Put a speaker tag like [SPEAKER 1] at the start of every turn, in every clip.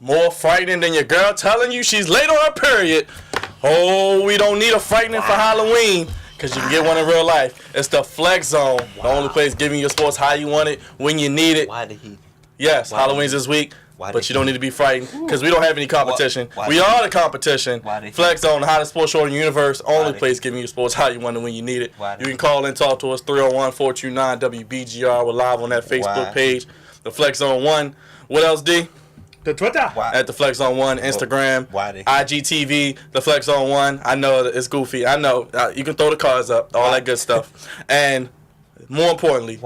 [SPEAKER 1] More frightening than your girl telling you she's late on her period. Oh, we don't need a frightening for Halloween, because you can get one in real life. It's the Flex Zone, the only place giving your sports how you want it, when you need it.
[SPEAKER 2] Why did he?
[SPEAKER 1] Yes, Halloween's this week, but you don't need to be frightened, because we don't have any competition. We are the competition. Flex Zone, the hottest sports show in the universe, only place giving you sports how you want it, when you need it. You can call and talk to us, 301-429-WBGR. We're live on that Facebook page, the Flex Zone 1. What else, D?
[SPEAKER 3] The Twitter.
[SPEAKER 1] At the Flex Zone 1, Instagram, IGTV, the Flex Zone 1. I know it's goofy. I know. You can throw the cards up, all that good stuff. And more importantly,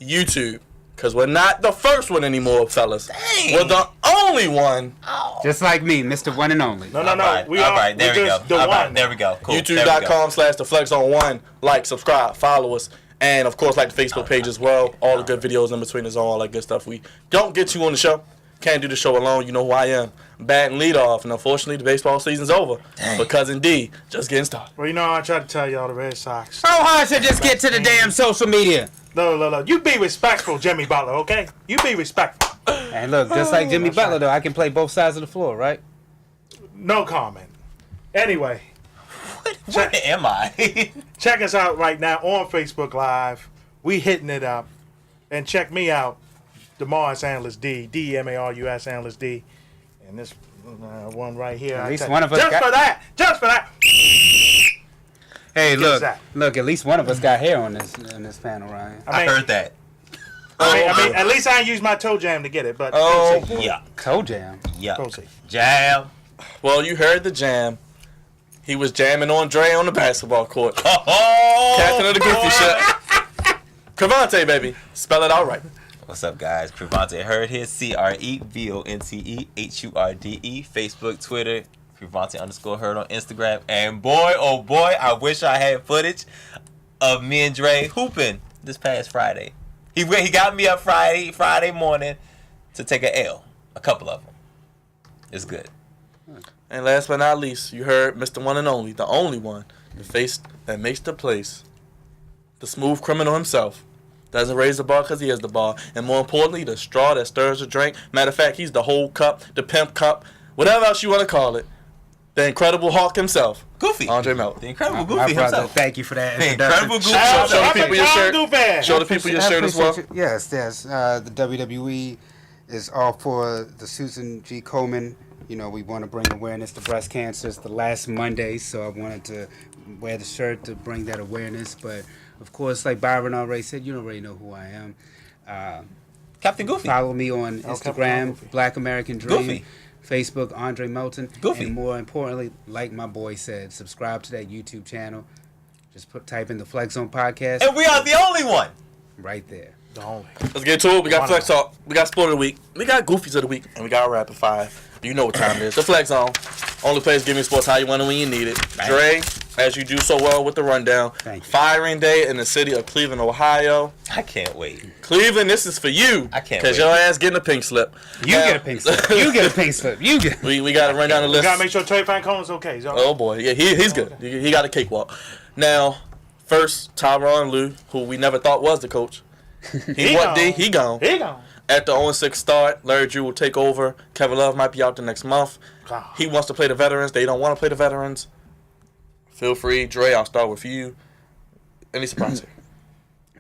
[SPEAKER 1] YouTube. Because we're not the first one anymore, fellas.
[SPEAKER 2] Dang.
[SPEAKER 1] We're the only one.
[SPEAKER 4] Just like me, Mr. One and Only.
[SPEAKER 3] No.
[SPEAKER 2] All right, there we go. There we go. Cool.
[SPEAKER 1] YouTube.com/theflexzone1. Like, subscribe, follow us. And, of course, like the Facebook page as well. All the good videos in between is all that good stuff. We don't get you on the show. Can't do the show alone. You know who I am. Batting lead off. And unfortunately, the baseball season's over.
[SPEAKER 2] Dang.
[SPEAKER 1] But Cousin D, just getting started.
[SPEAKER 3] Well, you know, I tried to tell y'all the Red Sox.
[SPEAKER 4] Oh, I should just get to the damn social media.
[SPEAKER 3] No. You be respectful, Jimmy Butler, okay? You be respectful.
[SPEAKER 4] And look, just like Jimmy Butler, though, I can play both sides of the floor, right?
[SPEAKER 3] No comment. Anyway.
[SPEAKER 2] What am I?
[SPEAKER 3] Check us out right now on Facebook Live. We hitting it up. And check me out. DeMarus Analyst D, DMARUS Analyst D, and this one right here.
[SPEAKER 4] At least one of us
[SPEAKER 3] just for that.
[SPEAKER 4] Hey, look! At least one of us got hair on this panel, Ryan.
[SPEAKER 2] I heard that.
[SPEAKER 3] I mean, at least I ain't used my toe jam to get it. But
[SPEAKER 2] yeah,
[SPEAKER 4] toe jam.
[SPEAKER 2] Yeah, jam.
[SPEAKER 1] Well, you heard the jam. He was jamming on Dre on the basketball court. Captain of the goofy shit. Cravante, baby. Spell it out right.
[SPEAKER 2] What's up, guys? Crevante Hurd here. CREVONTEHURDE. Facebook, Twitter. Crevante_Hurd on Instagram. And boy, oh boy, I wish I had footage of me and Dre hooping this past Friday. He got me up Friday morning to take a L. A couple of them. It's good.
[SPEAKER 1] And last but not least, you heard Mr. One and Only, the only one, the face that makes the place, the smooth criminal himself. Doesn't raise the bar because he has the bar. And more importantly, the straw that stirs the drink. Matter of fact, he's the whole cup, the pimp cup, whatever else you want to call it. The Incredible Hulk himself.
[SPEAKER 2] Goofy.
[SPEAKER 1] Andre Melton.
[SPEAKER 2] The Incredible
[SPEAKER 4] My
[SPEAKER 2] Goofy
[SPEAKER 4] brother,
[SPEAKER 2] himself.
[SPEAKER 4] thank you for that.
[SPEAKER 2] The Incredible Goofy.
[SPEAKER 1] Show the people your shirt. Show the people your shirt as well.
[SPEAKER 4] Yes. The WWE is all for the Susan G. Komen. You know, we want to bring awareness to breast cancer. It's the last Monday, so I wanted to wear the shirt to bring that awareness. But, of course, like Byron already said, you already know who I am.
[SPEAKER 2] Captain Goofy.
[SPEAKER 4] Follow me on Instagram, Black American Dream.
[SPEAKER 2] Goofy.
[SPEAKER 4] Facebook, Andre Melton.
[SPEAKER 2] Goofy.
[SPEAKER 4] And more importantly, like my boy said, subscribe to that YouTube channel. Just type in the Flex Zone Podcast.
[SPEAKER 2] And we are the only one.
[SPEAKER 4] Right there.
[SPEAKER 3] The only.
[SPEAKER 1] Let's get to it. We got Flex Talk. We got Sport of the Week. We got Goofies of the Week. And we got Rapid Fire. You know what time it is. The Flex Zone. Only place giving sports how you want it when you need it. Dre, as you do so well with the rundown. Firing Day in the city of Cleveland, Ohio.
[SPEAKER 2] I can't wait.
[SPEAKER 1] Cleveland, this is for you.
[SPEAKER 2] I can't
[SPEAKER 1] Because
[SPEAKER 2] wait.
[SPEAKER 1] your ass getting a pink slip.
[SPEAKER 4] You get a pink slip. You get a pink slip. You get.
[SPEAKER 1] We got to run down the list.
[SPEAKER 3] We got to make sure Trey Francona's okay.
[SPEAKER 1] Oh, boy. Yeah, he's good. He got a cakewalk. Now, first, Tyronn Lue, who we never thought was the coach. He gone. He gone. At the 0-6 start, Larry Drew will take over. Kevin Love might be out the next month. He wants to play the veterans. They don't want to play the veterans. Feel free. Dre, I'll start with you. Any surprises?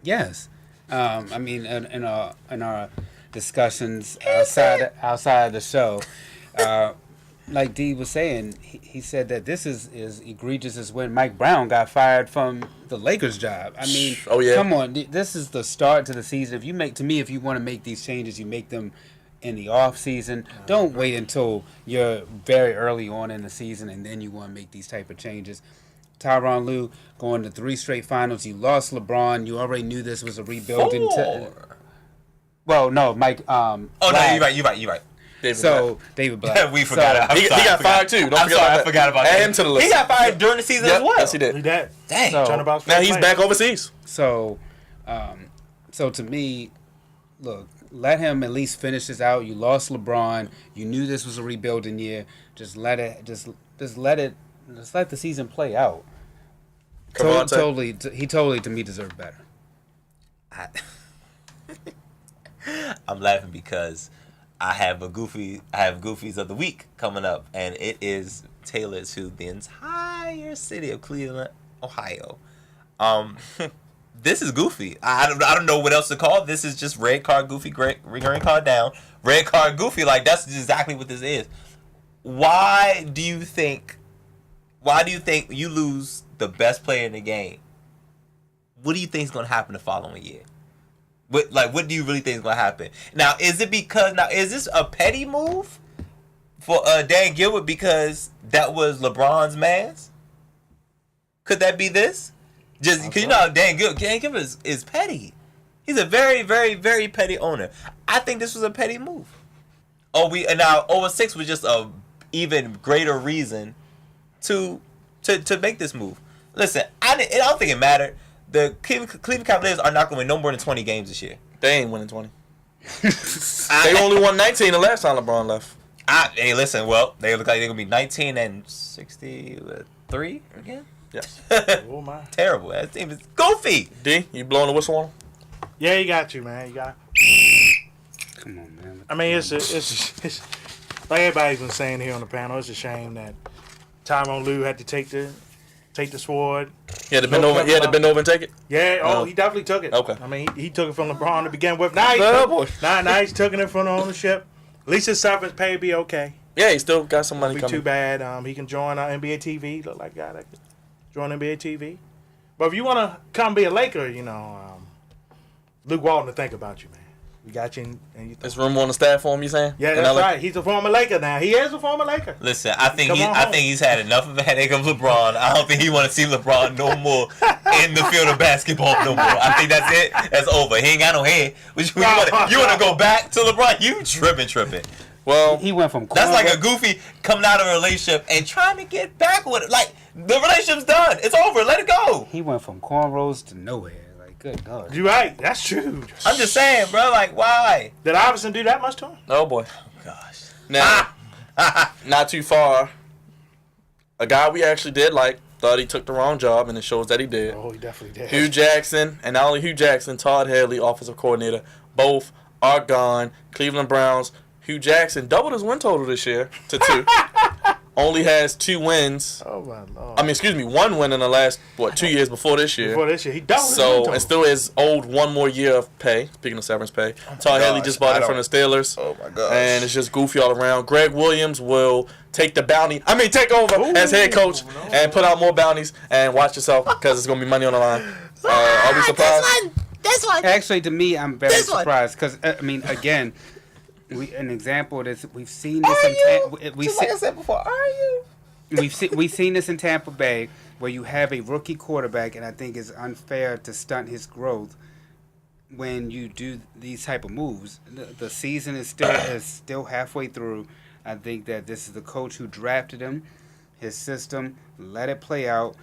[SPEAKER 4] Yes. I mean, in our discussions outside of the show, like Dee was saying, he said that this is as egregious as when Mike Brown got fired from the Lakers job. I mean, come on, this is the start to the season. If you want to make these changes, you make them in the off season. Don't wait until you're very early on in the season and then you want to make these type of changes. Tyronn Lue going to 3 straight finals. You lost LeBron. You already knew this was a rebuilding. Well, no, Mike.
[SPEAKER 2] No, you're right.
[SPEAKER 4] David Black.
[SPEAKER 2] We forgot.
[SPEAKER 1] He got fired too. Don't forget
[SPEAKER 2] I forgot about that.
[SPEAKER 1] Add him to the list.
[SPEAKER 2] He got fired during the season as well.
[SPEAKER 1] Yes, he did.
[SPEAKER 3] Dang.
[SPEAKER 4] So,
[SPEAKER 1] now he's back overseas.
[SPEAKER 4] So to me, look, let him at least finish this out. You lost LeBron. You knew this was a rebuilding year. Just let the season play out. Totally, to me, deserved better.
[SPEAKER 2] I'm laughing because I have Goofies of the Week coming up, and it is tailored to the entire city of Cleveland, Ohio. This is Goofy. I don't know what else to call it. This is just red card Goofy, green card down, red card Goofy. Like, that's exactly what this is. Why do you think you lose the best player in the game? What do you think is going to happen the following year? What do you really think is going to happen? Now, is this a petty move for Dan Gilbert because that was LeBron's man's? Could that be this? Just because Dan Gilbert is petty. He's a very, very, very petty owner. I think this was a petty move. Now 06 was just a even greater reason to make this move. Listen, I don't think it mattered. The Cleveland Cavaliers are not going to win no more than 20 games this year.
[SPEAKER 1] They ain't winning 20. They only won 19 the last time LeBron left.
[SPEAKER 2] Hey, listen. Well, they look like they're going to be 19 and 63 again.
[SPEAKER 1] Yes.
[SPEAKER 3] Oh my!
[SPEAKER 2] Terrible. That team is goofy.
[SPEAKER 1] D, you blowing the whistle on him?
[SPEAKER 3] Yeah, you got you, man. You got.
[SPEAKER 4] Come on, man.
[SPEAKER 3] I mean, it's like everybody's been saying here on the panel. It's a shame that Tyronn Lue had to take the sword.
[SPEAKER 1] He had to bend over and take it.
[SPEAKER 3] Yeah. He definitely took it.
[SPEAKER 1] Okay.
[SPEAKER 3] I mean, he took it from LeBron to begin with. Now he's taking it from the ownership. At least his severance pay be okay.
[SPEAKER 1] Yeah, he still got some money
[SPEAKER 3] Be
[SPEAKER 1] coming.
[SPEAKER 3] too bad. He can join NBA TV. Look like a guy that could join NBA TV. But if you want to come be a Laker, Luke Walton to think about you, man. We got you, and you.
[SPEAKER 1] There's room on the staff for him. You saying?
[SPEAKER 3] Yeah, that's right. He's a former Laker now. He is a former Laker.
[SPEAKER 2] Listen, I think he's had enough of a headache of LeBron. I don't think he want to see LeBron no more in the field of basketball no more. I think that's it. That's over. He ain't got no head. You want to go back to LeBron? You tripping.
[SPEAKER 1] Well,
[SPEAKER 4] He went from
[SPEAKER 2] That's like a Goofy coming out of a relationship and trying to get back with it. Like, the relationship's done. It's over. Let it go.
[SPEAKER 4] He went from cornrows to nowhere. Like, good God.
[SPEAKER 3] You're right. That's true.
[SPEAKER 2] I'm just saying, bro. Like, why?
[SPEAKER 3] Did Iverson do that much to him?
[SPEAKER 1] oh boy.
[SPEAKER 2] Gosh.
[SPEAKER 1] Now, not too far. A guy we actually did thought he took the wrong job, and it shows that he did.
[SPEAKER 3] Oh, he definitely did.
[SPEAKER 1] Hugh Jackson, and not only Hugh Jackson, Todd Haley, offensive coordinator, both are gone. Cleveland Browns. Hugh Jackson doubled his win total this year to 2. Only has 2 wins.
[SPEAKER 3] Oh my Lord.
[SPEAKER 1] 1 win in the last 2 years before this year.
[SPEAKER 3] Before this year, he doubled his win total.
[SPEAKER 1] And still is owed 1 more year of pay. Speaking of severance pay, Todd Haley just bought it from the Steelers.
[SPEAKER 2] Oh my gosh.
[SPEAKER 1] And it's just goofy all around. Greg Williams will take over as head coach and put out more bounties. And watch yourself because it's gonna be money on the line. Are we surprised?
[SPEAKER 2] This one.
[SPEAKER 4] Actually, to me, I'm very surprised because again, an example of this we've seen this.
[SPEAKER 2] Like I said before, are you?
[SPEAKER 4] We've seen this in Tampa Bay where you have a rookie quarterback, and I think it's unfair to stunt his growth when you do these type of moves. The season is still halfway through. I think that this is the coach who drafted him, his system, let it play out.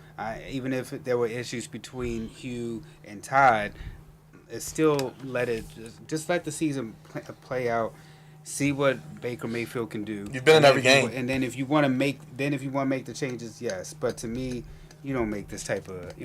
[SPEAKER 4] Even if there were issues between Hugh and Todd, it still let the season play out. See what Baker Mayfield can do.
[SPEAKER 1] You've been in every game.
[SPEAKER 4] And then if you want to make the changes, yes. But to me, you don't make this type of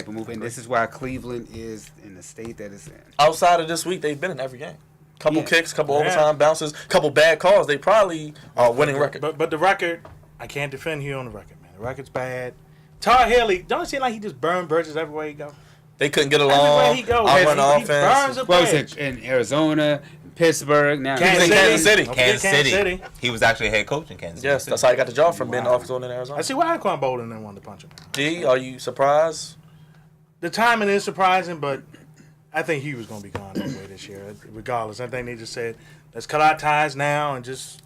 [SPEAKER 4] move. And this is why Cleveland is in the state that it's in.
[SPEAKER 1] Outside of this week, they've been in every game. Couple kicks, couple overtime bounces, couple bad calls. They probably are winning record.
[SPEAKER 3] But the record, I can't defend Hugh on the record, man. The record's bad. Todd Haley, don't it seem like he just burned bridges everywhere he go?
[SPEAKER 1] They couldn't get along.
[SPEAKER 3] Everywhere he goes,
[SPEAKER 1] I'll run
[SPEAKER 3] he
[SPEAKER 1] offense.
[SPEAKER 3] burns a bridge.
[SPEAKER 4] In Arizona, Pittsburgh, now
[SPEAKER 1] Kansas City.
[SPEAKER 2] Kansas City. He was actually a head coach in Kansas City.
[SPEAKER 1] Yes, that's how he got the job from being the offensive coordinator in Arizona.
[SPEAKER 3] I see why Anquan Bolden didn't want to punch him.
[SPEAKER 1] D, are you surprised?
[SPEAKER 3] The timing is surprising, but I think he was going to be gone anyway this year, regardless. I think they just said, let's cut our ties now and just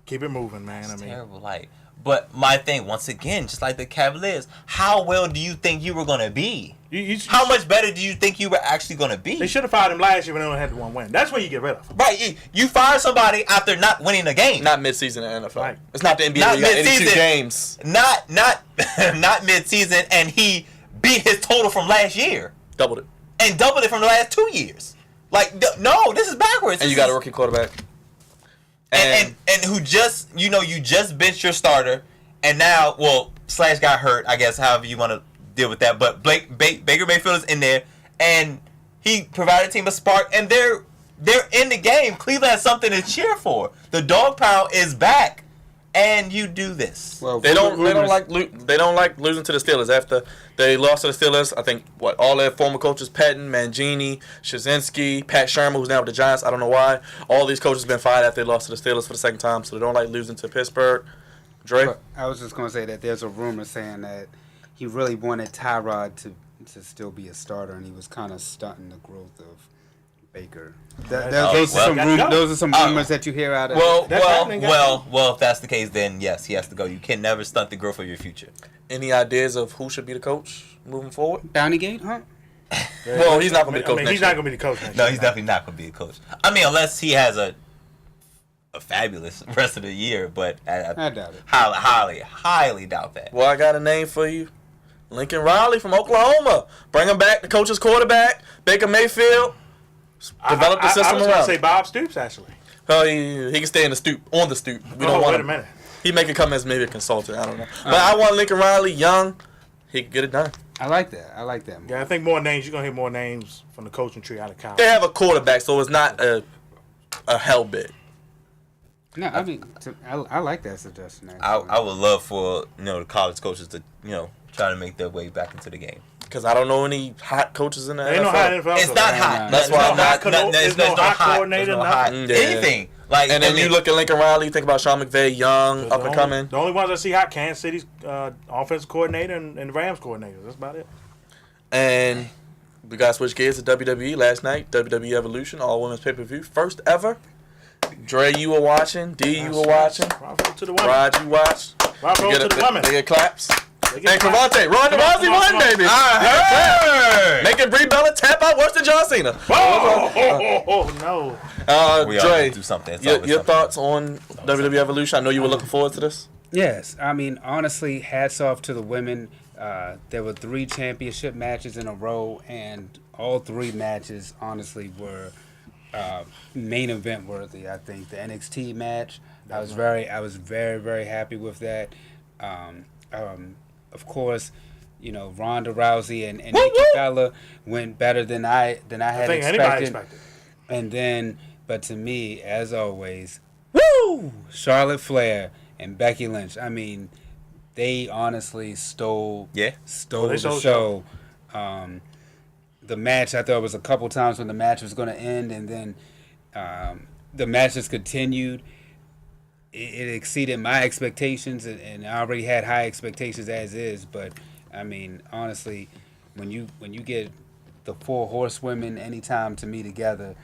[SPEAKER 3] keep it moving, man.
[SPEAKER 2] It's terrible. But my thing, once again, just like the Cavaliers, how well do you think you were going to be? How much better do you think you were actually going to be?
[SPEAKER 3] They should have fired him last year when they only had the 1 win. That's when you get rid of him.
[SPEAKER 2] Right. You fire somebody after not winning a game.
[SPEAKER 1] Not mid-season in the NFL.
[SPEAKER 3] Right.
[SPEAKER 1] It's not the NBA.
[SPEAKER 2] Not
[SPEAKER 1] You got 82
[SPEAKER 2] mid-season.
[SPEAKER 1] games.
[SPEAKER 2] Not mid-season, and he beat his total from last year.
[SPEAKER 1] Doubled it.
[SPEAKER 2] And doubled it from the last 2 years. No, this is backwards.
[SPEAKER 1] And you got a rookie quarterback.
[SPEAKER 2] And who just, you just benched your starter, and now, Slash got hurt, I guess, however you want to deal with that. But Baker Mayfield is in there, and he provided a team a spark, and they're they're in the game. Cleveland has something to cheer for. The dog pound is back, and you do this.
[SPEAKER 1] Well, they don't like losing to the Steelers after they lost to the Steelers. I think all their former coaches, Patton, Mangini, Shazinski, Pat Shermer, who's now with the Giants. I don't know why. All these coaches have been fired after they lost to the Steelers for the second time, so they don't like losing to Pittsburgh. Dre?
[SPEAKER 4] I was just going to say that there's a rumor saying that he really wanted Tyrod to still be a starter, and he was kind of stunting the growth of Baker. Those are some rumors that you hear out of.
[SPEAKER 2] Well, if that's the case, then yes, he has to go. You can never stunt the growth of your future.
[SPEAKER 1] Any ideas of who should be the coach moving forward?
[SPEAKER 4] Bountygate, huh?
[SPEAKER 1] Well, he's not going to be the coach.
[SPEAKER 3] He's not going to be the coach next
[SPEAKER 2] No,
[SPEAKER 3] year.
[SPEAKER 2] he's definitely not going to be the coach. I mean, unless he has a fabulous rest of the year, but
[SPEAKER 4] I doubt it.
[SPEAKER 2] Highly doubt that.
[SPEAKER 1] Well, I got a name for you. Lincoln Riley from Oklahoma. Bring him back, the coach's quarterback. Baker Mayfield. Develop the system
[SPEAKER 3] I was
[SPEAKER 1] around.
[SPEAKER 3] going to say Bob Stoops, actually.
[SPEAKER 1] Oh, he can stay on the stoop. We don't want
[SPEAKER 3] wait
[SPEAKER 1] him.
[SPEAKER 3] a minute.
[SPEAKER 1] He may come as maybe a consultant. I don't know. But I want Lincoln Riley, young. He can get it done.
[SPEAKER 4] I like that.
[SPEAKER 3] Yeah, I think more names. You're going to hear more names from the coaching tree out of college.
[SPEAKER 1] They have a quarterback, so it's not a hell bit.
[SPEAKER 4] No, I mean, I like that suggestion.
[SPEAKER 2] I would love for the college coaches to try to make their way back into the game.
[SPEAKER 1] Because I don't know any hot coaches in the
[SPEAKER 3] Ain't
[SPEAKER 1] NFL.
[SPEAKER 3] no hot NFL.
[SPEAKER 2] It's not hot.
[SPEAKER 1] That's why I'm not.
[SPEAKER 3] There's no hot coordinator.
[SPEAKER 2] Anything. Like,
[SPEAKER 1] and then you look at Lincoln Riley, you think about Sean McVay, young, up and coming.
[SPEAKER 3] The only ones I see hot, Kansas City's offensive coordinator and the Rams coordinator. That's about it.
[SPEAKER 1] And we got to switch gears to WWE last night. WWE Evolution, all women's pay-per-view. First ever. Dre, you were watching. D, you were watching.
[SPEAKER 3] To the women.
[SPEAKER 1] Rod, you watched.
[SPEAKER 3] To the women.
[SPEAKER 1] They get claps.
[SPEAKER 3] They get
[SPEAKER 1] And
[SPEAKER 3] claps.
[SPEAKER 1] Cavante, Ronda Rousey won, baby.
[SPEAKER 2] I heard.
[SPEAKER 1] Making Brie Bella tap out worse than John Cena.
[SPEAKER 3] Oh, no.
[SPEAKER 2] We
[SPEAKER 1] Dre,
[SPEAKER 2] do something.
[SPEAKER 1] your thoughts on WWE Evolution? I know you were looking forward to this.
[SPEAKER 4] Yes, I mean, honestly, hats off to the women. There were 3 championship matches in a row, and all 3 matches, honestly, were main event worthy. I think the NXT match, I was very, very happy with that. Of course, Ronda Rousey and Nikki Bella went better than I had expected. And then, but to me, as always, Charlotte Flair and Becky Lynch. I mean, they honestly stole the show. The match, I thought it was a couple times when the match was going to end, and then the match just continued. It exceeded my expectations, and I already had high expectations as is. But I mean, honestly, when you get the 4 horsewomen anytime to me together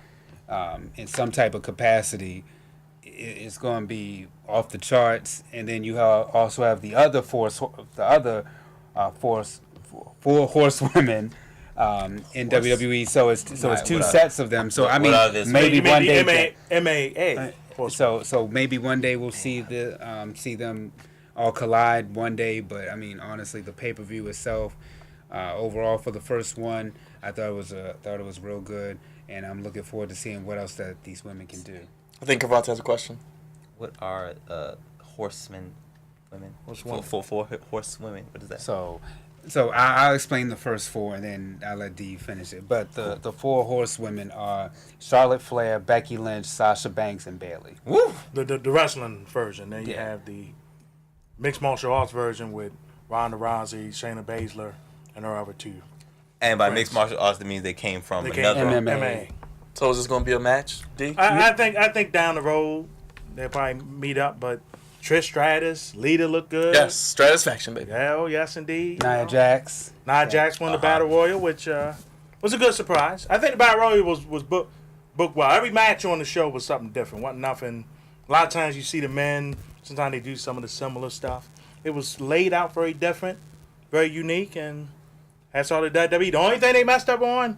[SPEAKER 4] in some type of capacity, it's going to be off the charts. And then you also have the other 4 horsewomen in WWE. So it's 2 sets of them. So I mean, maybe one day.
[SPEAKER 3] MAA.
[SPEAKER 4] So maybe one day we'll see them all collide one day. But I mean, honestly, the pay-per-view itself, overall for the first one, I thought it was real good, and I'm looking forward to seeing what else that these women can do.
[SPEAKER 1] I think Cavante has a question.
[SPEAKER 2] What are horsemen, women?
[SPEAKER 3] Horsewomen.
[SPEAKER 2] Four horsewomen. What is that?
[SPEAKER 4] So I'll explain the first 4, and then I'll let D finish it. But the 4 horsewomen are Charlotte Flair, Becky Lynch, Sasha Banks, and Bayley.
[SPEAKER 3] Woo! The wrestling version. Then you have the mixed martial arts version with Ronda Rousey, Shayna Baszler, and her other 2.
[SPEAKER 2] And by mixed martial arts, that means they came from another
[SPEAKER 4] MMA.
[SPEAKER 1] So is this going to be a match, D?
[SPEAKER 3] I think down the road they'll probably meet up, but Trish Stratus, Lita look good.
[SPEAKER 1] Yes, Stratisfaction, baby.
[SPEAKER 3] Hell, yes, indeed.
[SPEAKER 4] Nia Jax.
[SPEAKER 3] Nia Jax won the Battle Royal, which was a good surprise. I think the Battle Royal was booked well. Every match on the show was something different. Wasn't nothing. A lot of times you see the men, sometimes they do some of the similar stuff. It was laid out very different, very unique, and that's all the WWE. The only thing they messed up on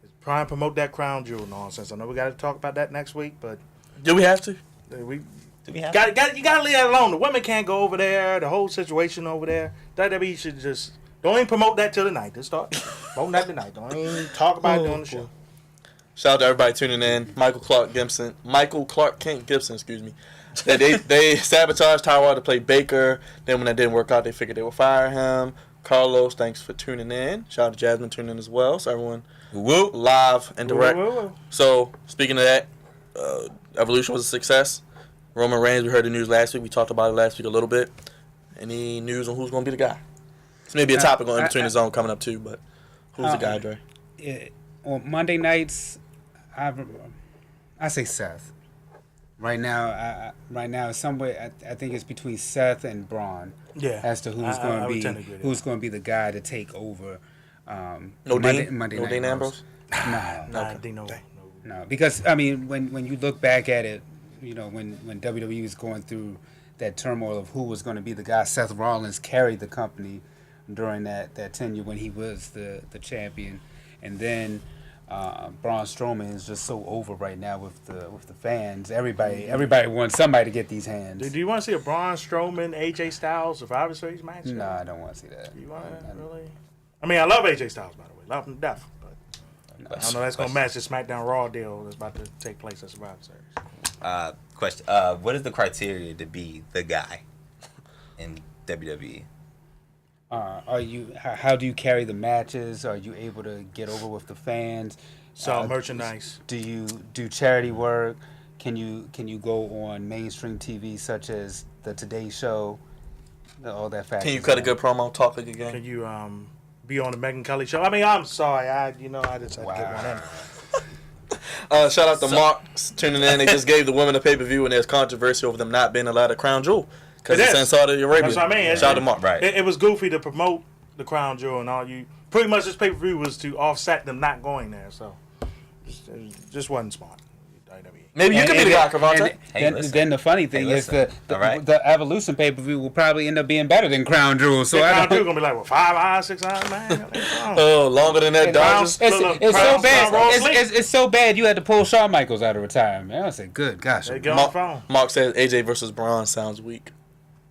[SPEAKER 3] is trying to promote that crown jewel nonsense. I know we got to talk about that next week, but
[SPEAKER 1] Do we have to?
[SPEAKER 3] You gotta leave that alone. The women can't go over there. The whole situation over there. WWE should just don't even promote that till tonight. Just start promoting that tonight. Don't even talk about it on the show.
[SPEAKER 1] Shout out to everybody tuning in. Michael Clark Kent Gibson, excuse me. They sabotaged Tyrod to play Baker. Then when that didn't work out, they figured they would fire him. Carlos, thanks for tuning in. Shout out to Jasmine tuning in as well. So everyone
[SPEAKER 2] Woo.
[SPEAKER 1] live and direct.
[SPEAKER 3] Woo.
[SPEAKER 1] So, speaking of that, Evolution was a success. Roman Reigns, we heard the news last week. We talked about it last week a little bit. Any news on who's going to be the guy? It's maybe a topic on In Between the Zone coming up too, but who's the guy, Dre?
[SPEAKER 4] On Monday nights, I say Seth. Right now, somewhere I think it's between Seth and Braun.
[SPEAKER 3] Yeah.
[SPEAKER 4] As to who's going to be the guy to take over.
[SPEAKER 1] No
[SPEAKER 4] Monday
[SPEAKER 1] Dean
[SPEAKER 4] Night
[SPEAKER 1] Ambrose?
[SPEAKER 4] No, because I mean, when you look back at it, you know, when WWE was going through that turmoil of who was going to be the guy, Seth Rollins carried the company during that tenure when he was the champion, and then Braun Strowman is just so over right now with the fans. Everybody wants somebody to get these hands.
[SPEAKER 3] Do you want to see a Braun Strowman, AJ Styles Survivor Series match?
[SPEAKER 4] No, I don't want to see that.
[SPEAKER 3] You want to really? I mean, I love AJ Styles, by the way. Love him to death. But I don't know that's going to match the SmackDown Raw deal that's about to take place at Survivor Series.
[SPEAKER 2] Question. What is the criteria to be the guy in WWE?
[SPEAKER 4] How do you carry the matches? Are you able to get over with the fans?
[SPEAKER 3] Sell merchandise.
[SPEAKER 4] Do you do charity work? Can you go on mainstream TV such as the Today Show? All that factors.
[SPEAKER 1] Can you cut a good promo, talk like a game?
[SPEAKER 3] Can you be on the Megyn Kelly show? I mean, I'm sorry. I just had to get one in.
[SPEAKER 1] Shout out to Mark tuning in. They just gave the women a pay-per-view, and there's controversy over them not being allowed a crown jewel because it's in Saudi Arabia.
[SPEAKER 3] That's what I mean.
[SPEAKER 1] Shout out to Mark.
[SPEAKER 2] Right.
[SPEAKER 3] It was goofy to promote the crown jewel and all. You pretty much this pay-per-view was to offset them not going there. So just wasn't smart.
[SPEAKER 1] Maybe you could be the guy, Cavante.
[SPEAKER 4] Then the funny thing is the Evolution pay-per-view will probably end up being better than Crown Jewel. So
[SPEAKER 3] Crown Jewel gonna be like, what, 5 hours, 6 hours, man?
[SPEAKER 1] Oh, longer than that, Dodgers.
[SPEAKER 4] It's so bad. It's so bad you had to pull Shawn Michaels out of retirement. I said, good gosh.
[SPEAKER 1] Mark says AJ versus Braun sounds weak.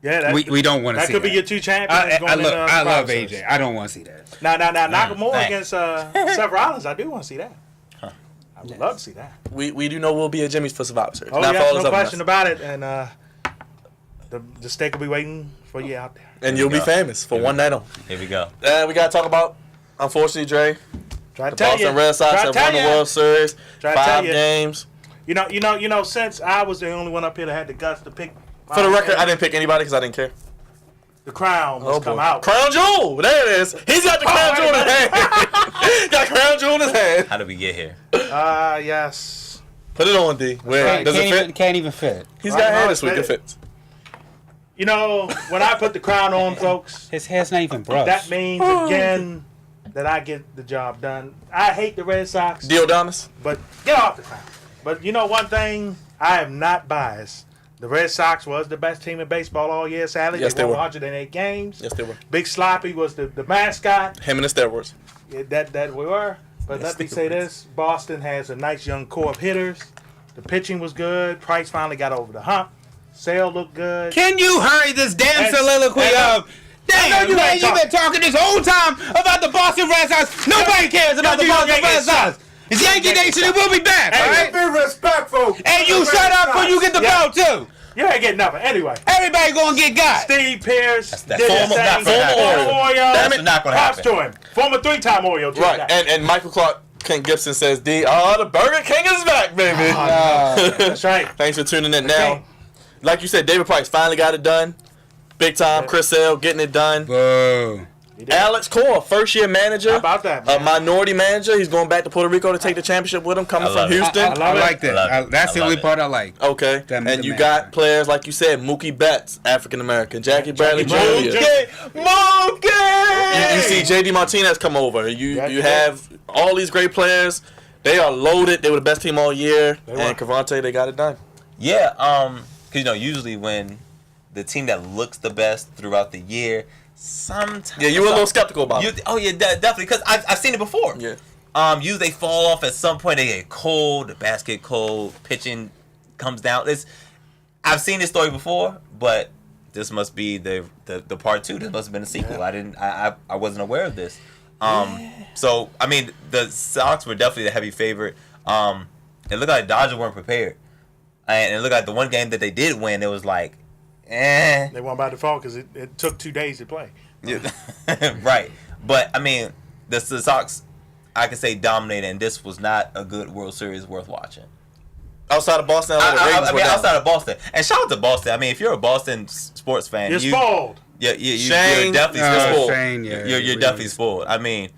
[SPEAKER 3] Yeah,
[SPEAKER 4] we don't want to see that.
[SPEAKER 3] That could be your two champions.
[SPEAKER 4] I love AJ. I don't want to see that.
[SPEAKER 3] Now, Nakamura against Seth Rollins, I do want to see that. I would love to see that.
[SPEAKER 1] We do know we'll be at Jimmy's for Survivor Series.
[SPEAKER 3] Oh, yes, no question about it. And the steak will be waiting for you out there.
[SPEAKER 1] And you'll be famous for one night on.
[SPEAKER 2] Here we go.
[SPEAKER 1] We got to talk about, unfortunately, Dre, the Boston Red Sox have won the World Series. 5 games.
[SPEAKER 3] You know, since I was the only one up here that had the guts to pick.
[SPEAKER 1] For the record, I didn't pick anybody because I didn't care.
[SPEAKER 3] The crown must come out.
[SPEAKER 1] Crown Jewel! There it is. He's got the crown jewel in his hand. Got crown jewel in his hand.
[SPEAKER 2] How did we get here?
[SPEAKER 3] Yes.
[SPEAKER 1] Put it on, D. Where? Does it fit?
[SPEAKER 4] Can't even fit.
[SPEAKER 1] He's got hair this week. It fits.
[SPEAKER 3] You know, when I put the crown on, folks,
[SPEAKER 4] his hair's not even brushed.
[SPEAKER 3] That means, again, that I get the job done. I hate the Red Sox.
[SPEAKER 1] Diodonis.
[SPEAKER 3] But get off the crown. But you know one thing? I am not biased. The Red Sox was the best team in baseball all year, sadly.
[SPEAKER 1] Yes, they won
[SPEAKER 3] 108 games.
[SPEAKER 1] Yes, they were.
[SPEAKER 3] Big Sloppy was the mascot.
[SPEAKER 1] Him and the steroids.
[SPEAKER 3] Yeah, that we were. But let me say this. Boston has a nice young core of hitters. The pitching was good. Price finally got over the hump. Sale looked good.
[SPEAKER 4] Can you hurry this damn soliloquy up? Damn, man, you've been talking this whole time about the Boston Red Sox. Nobody cares about the Boston Red Sox. It's Yankee Nation, and we'll be back, all right?
[SPEAKER 5] Be respectful.
[SPEAKER 4] And you shut up when you get the belt, too.
[SPEAKER 3] You ain't getting nothing. Anyway.
[SPEAKER 4] Everybody gonna get got.
[SPEAKER 3] Steve Pierce.
[SPEAKER 2] That's former
[SPEAKER 3] Oreo.
[SPEAKER 2] That's not going to happen.
[SPEAKER 3] Props to him. Former 3-time Oreo.
[SPEAKER 1] Right. And Michael Clark Kent Gibson says, D, the Burger King is back, baby.
[SPEAKER 3] That's right.
[SPEAKER 1] Thanks for tuning in. Now, like you said, David Price finally got it done. Big time. Chris Sale getting it done.
[SPEAKER 4] Whoa.
[SPEAKER 1] Alex Cora, first-year manager.
[SPEAKER 3] How about that, man?
[SPEAKER 1] A minority manager. He's going back to Puerto Rico to take the championship with him, coming from Houston.
[SPEAKER 4] I like that. That's the only part I like.
[SPEAKER 1] Okay. And you got players, like you said, Mookie Betts, African-American. Jackie Bradley Jr.
[SPEAKER 2] Mookie!
[SPEAKER 1] You see J.D. Martinez come over. You have all these great players. They are loaded. They were the best team all year. And Cavante, they got it done.
[SPEAKER 2] Yeah, because, usually when the team that looks the best throughout the year, sometimes...
[SPEAKER 1] Yeah, you were a little skeptical about it.
[SPEAKER 2] Oh, yeah, definitely, because I've seen it before.
[SPEAKER 1] Yeah.
[SPEAKER 2] Usually they fall off at some point. They get cold. The bats get cold. Pitching comes down. I've seen this story before, but this must be the part 2. This must have been a sequel. I wasn't aware of this. So, I mean, the Sox were definitely the heavy favorite. It looked like Dodgers weren't prepared. And it looked like the one game that they did win, it was like,
[SPEAKER 3] They won by default because it took 2 days to play.
[SPEAKER 2] Right. But, I mean, the Sox, I can say dominated, and this was not a good World Series worth watching.
[SPEAKER 1] Outside of Boston,
[SPEAKER 2] I mean, outside of Boston, and shout out to Boston. I mean, if you're a Boston sports fan,
[SPEAKER 3] you're spoiled.
[SPEAKER 2] You're
[SPEAKER 1] Shane,
[SPEAKER 2] definitely spoiled.
[SPEAKER 4] Shane,
[SPEAKER 2] You're definitely spoiled. I mean,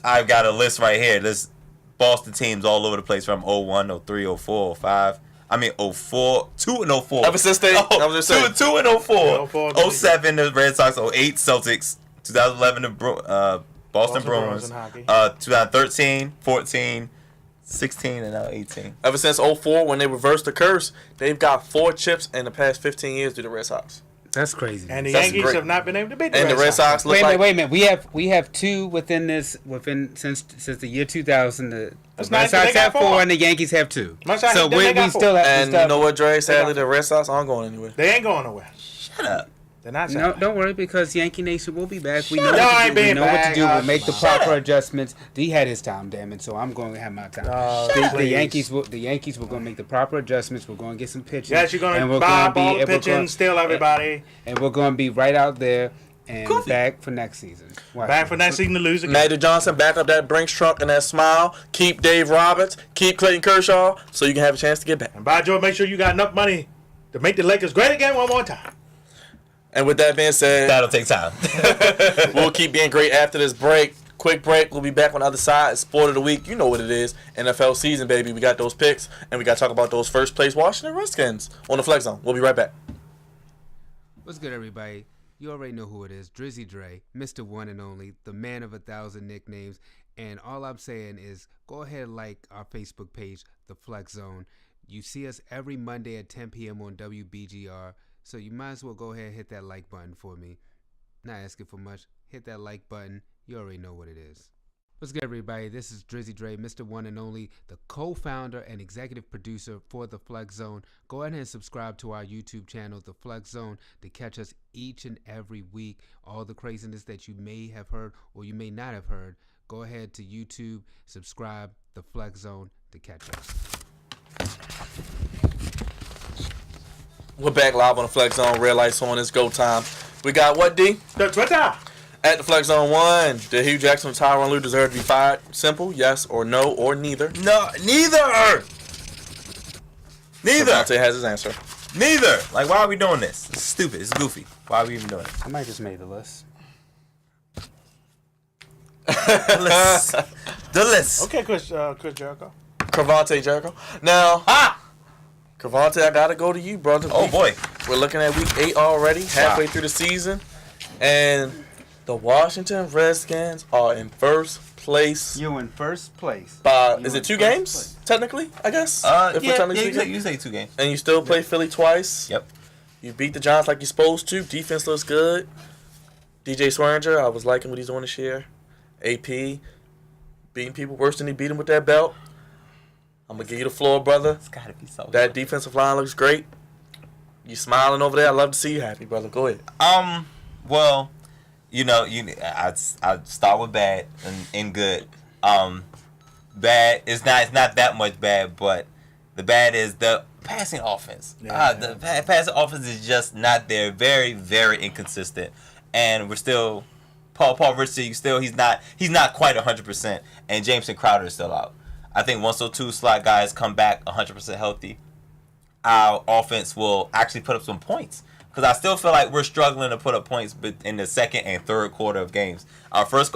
[SPEAKER 2] I've got a list right here. There's Boston teams all over the place from 01, 03, 04, 05. I mean, 04, 2 and 04.
[SPEAKER 1] Ever since they, I was just saying.
[SPEAKER 2] 2 and 04. 07, the Red Sox. 08, Celtics. 2011, the Boston Bruins. 2013, 14, 16, and now 18.
[SPEAKER 1] Ever since 04, when they reversed the curse, they've got 4 chips in the past 15 years through the Red Sox.
[SPEAKER 4] That's crazy.
[SPEAKER 3] And the
[SPEAKER 1] That's
[SPEAKER 3] Yankees
[SPEAKER 1] great.
[SPEAKER 3] have not been able to beat the
[SPEAKER 1] And the Red Sox look
[SPEAKER 4] Wait
[SPEAKER 1] like...
[SPEAKER 4] a minute. We have 2 since the year 2000. The
[SPEAKER 3] That's
[SPEAKER 4] Red
[SPEAKER 3] nice,
[SPEAKER 4] Sox
[SPEAKER 3] they got
[SPEAKER 4] have 4
[SPEAKER 3] 4.
[SPEAKER 4] and the Yankees have 2.
[SPEAKER 3] Much like
[SPEAKER 4] So
[SPEAKER 3] them, they got
[SPEAKER 4] we
[SPEAKER 3] 4.
[SPEAKER 4] still have.
[SPEAKER 1] And you know what, Dre? Sadly, the Red Sox aren't going anywhere.
[SPEAKER 3] They ain't going nowhere.
[SPEAKER 2] Shut up.
[SPEAKER 3] They're not.
[SPEAKER 4] No, don't worry, because Yankee Nation will be back. We know
[SPEAKER 3] Y'all
[SPEAKER 4] what to
[SPEAKER 3] ain't
[SPEAKER 4] do. We
[SPEAKER 3] being
[SPEAKER 4] know what to
[SPEAKER 3] back.
[SPEAKER 4] do. We'll make the
[SPEAKER 2] Shut
[SPEAKER 4] proper
[SPEAKER 2] up.
[SPEAKER 4] adjustments. D had his time, damn it. So I'm going to have my time. The
[SPEAKER 3] please.
[SPEAKER 4] Yankees will. The Yankees will going to make the proper adjustments. We're going to get some pitching.
[SPEAKER 3] Yes, you're going
[SPEAKER 4] and
[SPEAKER 3] to
[SPEAKER 4] we're
[SPEAKER 3] buy
[SPEAKER 4] gonna be-
[SPEAKER 3] all the
[SPEAKER 4] and we're
[SPEAKER 3] pitching,
[SPEAKER 4] gonna-
[SPEAKER 3] steal everybody.
[SPEAKER 4] and we're going to be right out there and
[SPEAKER 2] Goofy.
[SPEAKER 4] back for next season. Watch
[SPEAKER 3] Back
[SPEAKER 4] it.
[SPEAKER 3] for next season to lose again.
[SPEAKER 1] Magic Johnson, back up that Brinks truck and that smile. Keep Dave Roberts. Keep Clayton Kershaw so you can have a chance to get back.
[SPEAKER 3] And by George, make sure you got enough money to make the Lakers great again one more time.
[SPEAKER 1] And with that being said,
[SPEAKER 2] That'll take time.
[SPEAKER 1] we'll keep being great after this break. Quick break. We'll be back on the other side. It's Sport of the Week. You know what it is. NFL season, baby. We got those picks, and we got to talk about those first place Washington Redskins on the Flex Zone. We'll be right back.
[SPEAKER 4] What's good, everybody? You already know who it is. Drizzy Dre, Mr. One and Only, the man of 1,000 nicknames. And all I'm saying is go ahead and like our Facebook page, The Flex Zone. You see us every Monday at 10 p.m. on WBGR. So you might as well go ahead and hit that like button for me. Not asking for much. Hit that like button. You already know what it is. What's good, everybody? This is Drizzy Dre, Mr. One and Only, the co-founder and executive producer for The Flex Zone. Go ahead and subscribe to our YouTube channel, The Flex Zone, to catch us each and every week. All the craziness that you may have heard or you may not have heard. Go ahead to YouTube, subscribe, The Flex Zone, to catch us.
[SPEAKER 1] We're back live on the Flex Zone. Red lights on. It's go time. We got what, D?
[SPEAKER 3] The Twitter.
[SPEAKER 1] At the Flex Zone 1, did Hugh Jackson and Tyronn Lue deserve to be fired? Simple, yes or no, or neither.
[SPEAKER 2] No, neither.
[SPEAKER 1] Devontae has his answer.
[SPEAKER 2] Neither. Like, why are we doing this? It's stupid. It's goofy. Why are we even doing it?
[SPEAKER 4] I might just made the list.
[SPEAKER 2] The list.
[SPEAKER 3] Okay, Chris Jericho.
[SPEAKER 1] Cravante Jericho. Now, Cravante, I gotta go to you, brother.
[SPEAKER 2] Oh boy.
[SPEAKER 1] We're looking at week 8 already, halfway through the season, and the Washington Redskins are in first place.
[SPEAKER 4] You in first place.
[SPEAKER 1] By
[SPEAKER 4] You
[SPEAKER 1] is
[SPEAKER 4] in
[SPEAKER 1] it 2
[SPEAKER 4] first
[SPEAKER 1] games
[SPEAKER 4] place.
[SPEAKER 1] technically? I guess.
[SPEAKER 2] Yeah,
[SPEAKER 1] we're technically
[SPEAKER 2] you
[SPEAKER 1] speaking.
[SPEAKER 2] say 2 games.
[SPEAKER 1] And you still play Philly twice.
[SPEAKER 2] Yep.
[SPEAKER 1] You beat the Giants like you're supposed to. Defense looks good. DJ Swearinger, I was liking what he's doing this year. AP, beating people worse than he beat him with that belt. I'm going to give you the floor, brother.
[SPEAKER 2] It's gotta be so.
[SPEAKER 1] That defensive line looks great. You smiling over there. I love to see you happy, brother. Go ahead.
[SPEAKER 2] Well, I'd start with bad and good. Bad. It's not that much bad, but the bad is the passing offense. The passing offense is just not there. Very, very inconsistent, and we're still. Paul Richardson, he's not quite 100%, and Jameson Crowder is still out. I think once those 2 slot guys come back 100% healthy, our offense will actually put up some points. Because I still feel like we're struggling to put up points in the second and third quarter of games. Our first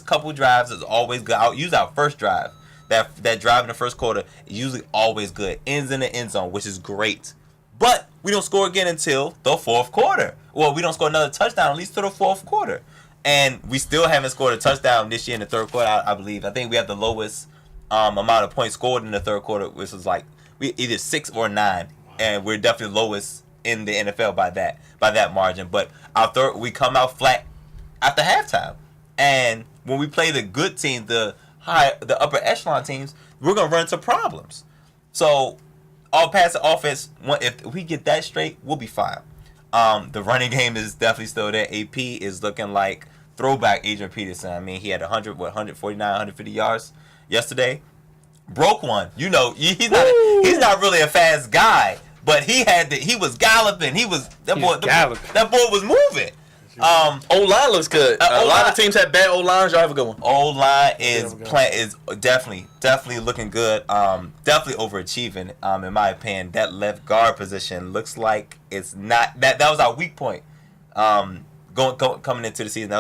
[SPEAKER 2] couple drives is always good. I'll use our first drive. That drive in the first quarter is usually always good. Ends in the end zone, which is great. But we don't score again until the fourth quarter. Well, we don't score another touchdown at least to the fourth quarter. And we still haven't scored a touchdown this year in the third quarter, I believe. I think we have the lowest amount of points scored in the third quarter, which was like either 6 or 9. And we're definitely lowest in the NFL by that margin. But we come out flat after halftime. And when we play the good teams, the upper echelon teams, we're gonna run into problems. So all passing offense, if we get that straight, we'll be fine. The running game is definitely still there. AP is looking like throwback Adrian Peterson. I mean, he had 149, 150 yards yesterday. Broke one. He's not really a fast guy, but he was galloping. That boy was moving.
[SPEAKER 1] O-line looks good. A lot of teams have bad O-lines. Y'all have a good one.
[SPEAKER 2] O-line is definitely looking good. Definitely overachieving. In my opinion, that left guard position looks like it's not that was our weak point. Coming into the season, that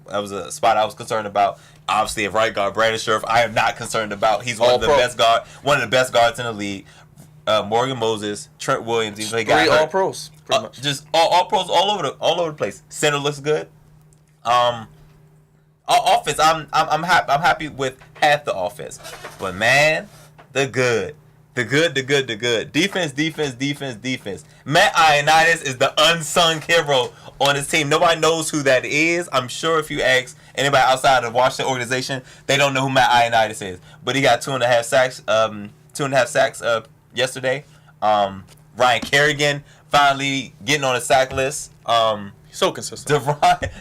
[SPEAKER 2] was a spot I was concerned about. Obviously, at right guard, Brandon Scherf, I am not concerned about. He's one of the best guards in the league. Morgan Moses, Trent Williams, even he got
[SPEAKER 1] 3 all pros.
[SPEAKER 2] Just all pros all over the place. Center looks good. Offense, I'm happy with half the offense, but man, the good. Defense. Matt Ioannidis is the unsung hero on his team. Nobody knows who that is. I'm sure if you ask anybody outside of the Washington organization, they don't know who Matt Ioannidis is. But he got 2.5 sacks. 2.5 sacks yesterday. Ryan Kerrigan finally getting on the sack list.
[SPEAKER 1] So consistent.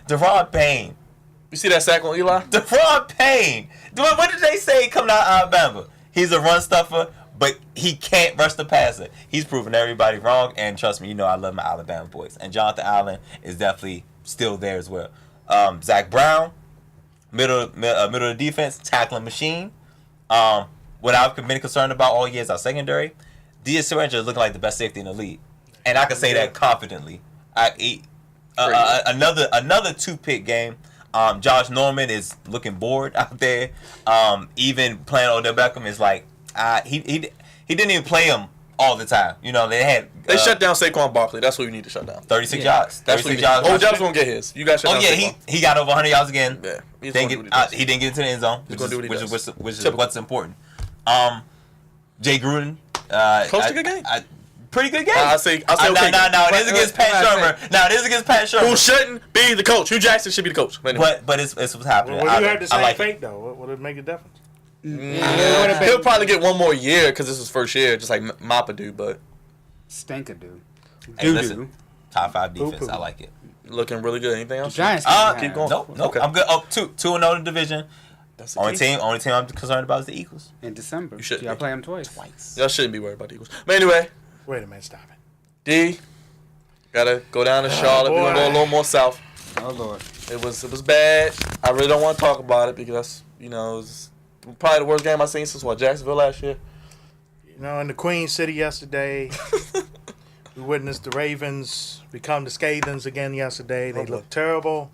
[SPEAKER 2] Deron Payne.
[SPEAKER 1] You see that sack on Eli?
[SPEAKER 2] Deron Payne. What did they say coming out of Alabama? He's a run stuffer, but he can't rush the passer. He's proving everybody wrong, and trust me, I love my Alabama boys. And Jonathan Allen is definitely still there as well. Zach Brown, middle of the defense, tackling machine. What I've been concerned about all year is our secondary. Dia Saranger is looking like the best safety in the league, and I can say that confidently. Another 2-pick game. Josh Norman is looking bored out there. Even playing Odell Beckham is like he didn't even play him all the time. They
[SPEAKER 1] shut down Saquon Barkley. That's what you need to shut down.
[SPEAKER 2] 36 yards.
[SPEAKER 1] That's what you need. Odell's gonna get his. You got to shut down Saquon.
[SPEAKER 2] he got over 100 yards again.
[SPEAKER 1] Yeah,
[SPEAKER 2] he didn't get into the end zone, which is what's important. Jay Gruden.
[SPEAKER 1] Close to good game.
[SPEAKER 2] Pretty good game.
[SPEAKER 1] I'll say okay.
[SPEAKER 2] No, it is against Pat Shermer.
[SPEAKER 1] Who shouldn't be the coach? Hugh Jackson should be the coach.
[SPEAKER 2] Anyway. But it's what's happening.
[SPEAKER 3] Well, you had the same fate, though. Would it make a difference?
[SPEAKER 1] He'll probably get one more year because this is his first year, just like Mappa do, but...
[SPEAKER 4] Stinkadoo.
[SPEAKER 2] Hey, listen, top 5 defense. I like it.
[SPEAKER 1] Looking really good. Anything else?
[SPEAKER 4] Giants
[SPEAKER 1] keep going.
[SPEAKER 2] Nope.
[SPEAKER 1] Okay.
[SPEAKER 2] I'm good. 2-0 in the division.
[SPEAKER 1] That's the
[SPEAKER 2] Only team I'm concerned about is the Eagles.
[SPEAKER 4] In December.
[SPEAKER 1] You should
[SPEAKER 4] Y'all play them twice.
[SPEAKER 1] Y'all shouldn't be worried about the Eagles. But anyway.
[SPEAKER 3] Wait a minute. Stop it.
[SPEAKER 1] D. Gotta go down to Charlotte. We're going to go a little more south.
[SPEAKER 4] Oh, Lord.
[SPEAKER 1] It was bad. I really don't want to talk about it because, it was probably the worst game I've seen since, Jacksonville last year?
[SPEAKER 3] In the Queen City yesterday, we witnessed the Ravens become the Skathens again yesterday. They looked terrible.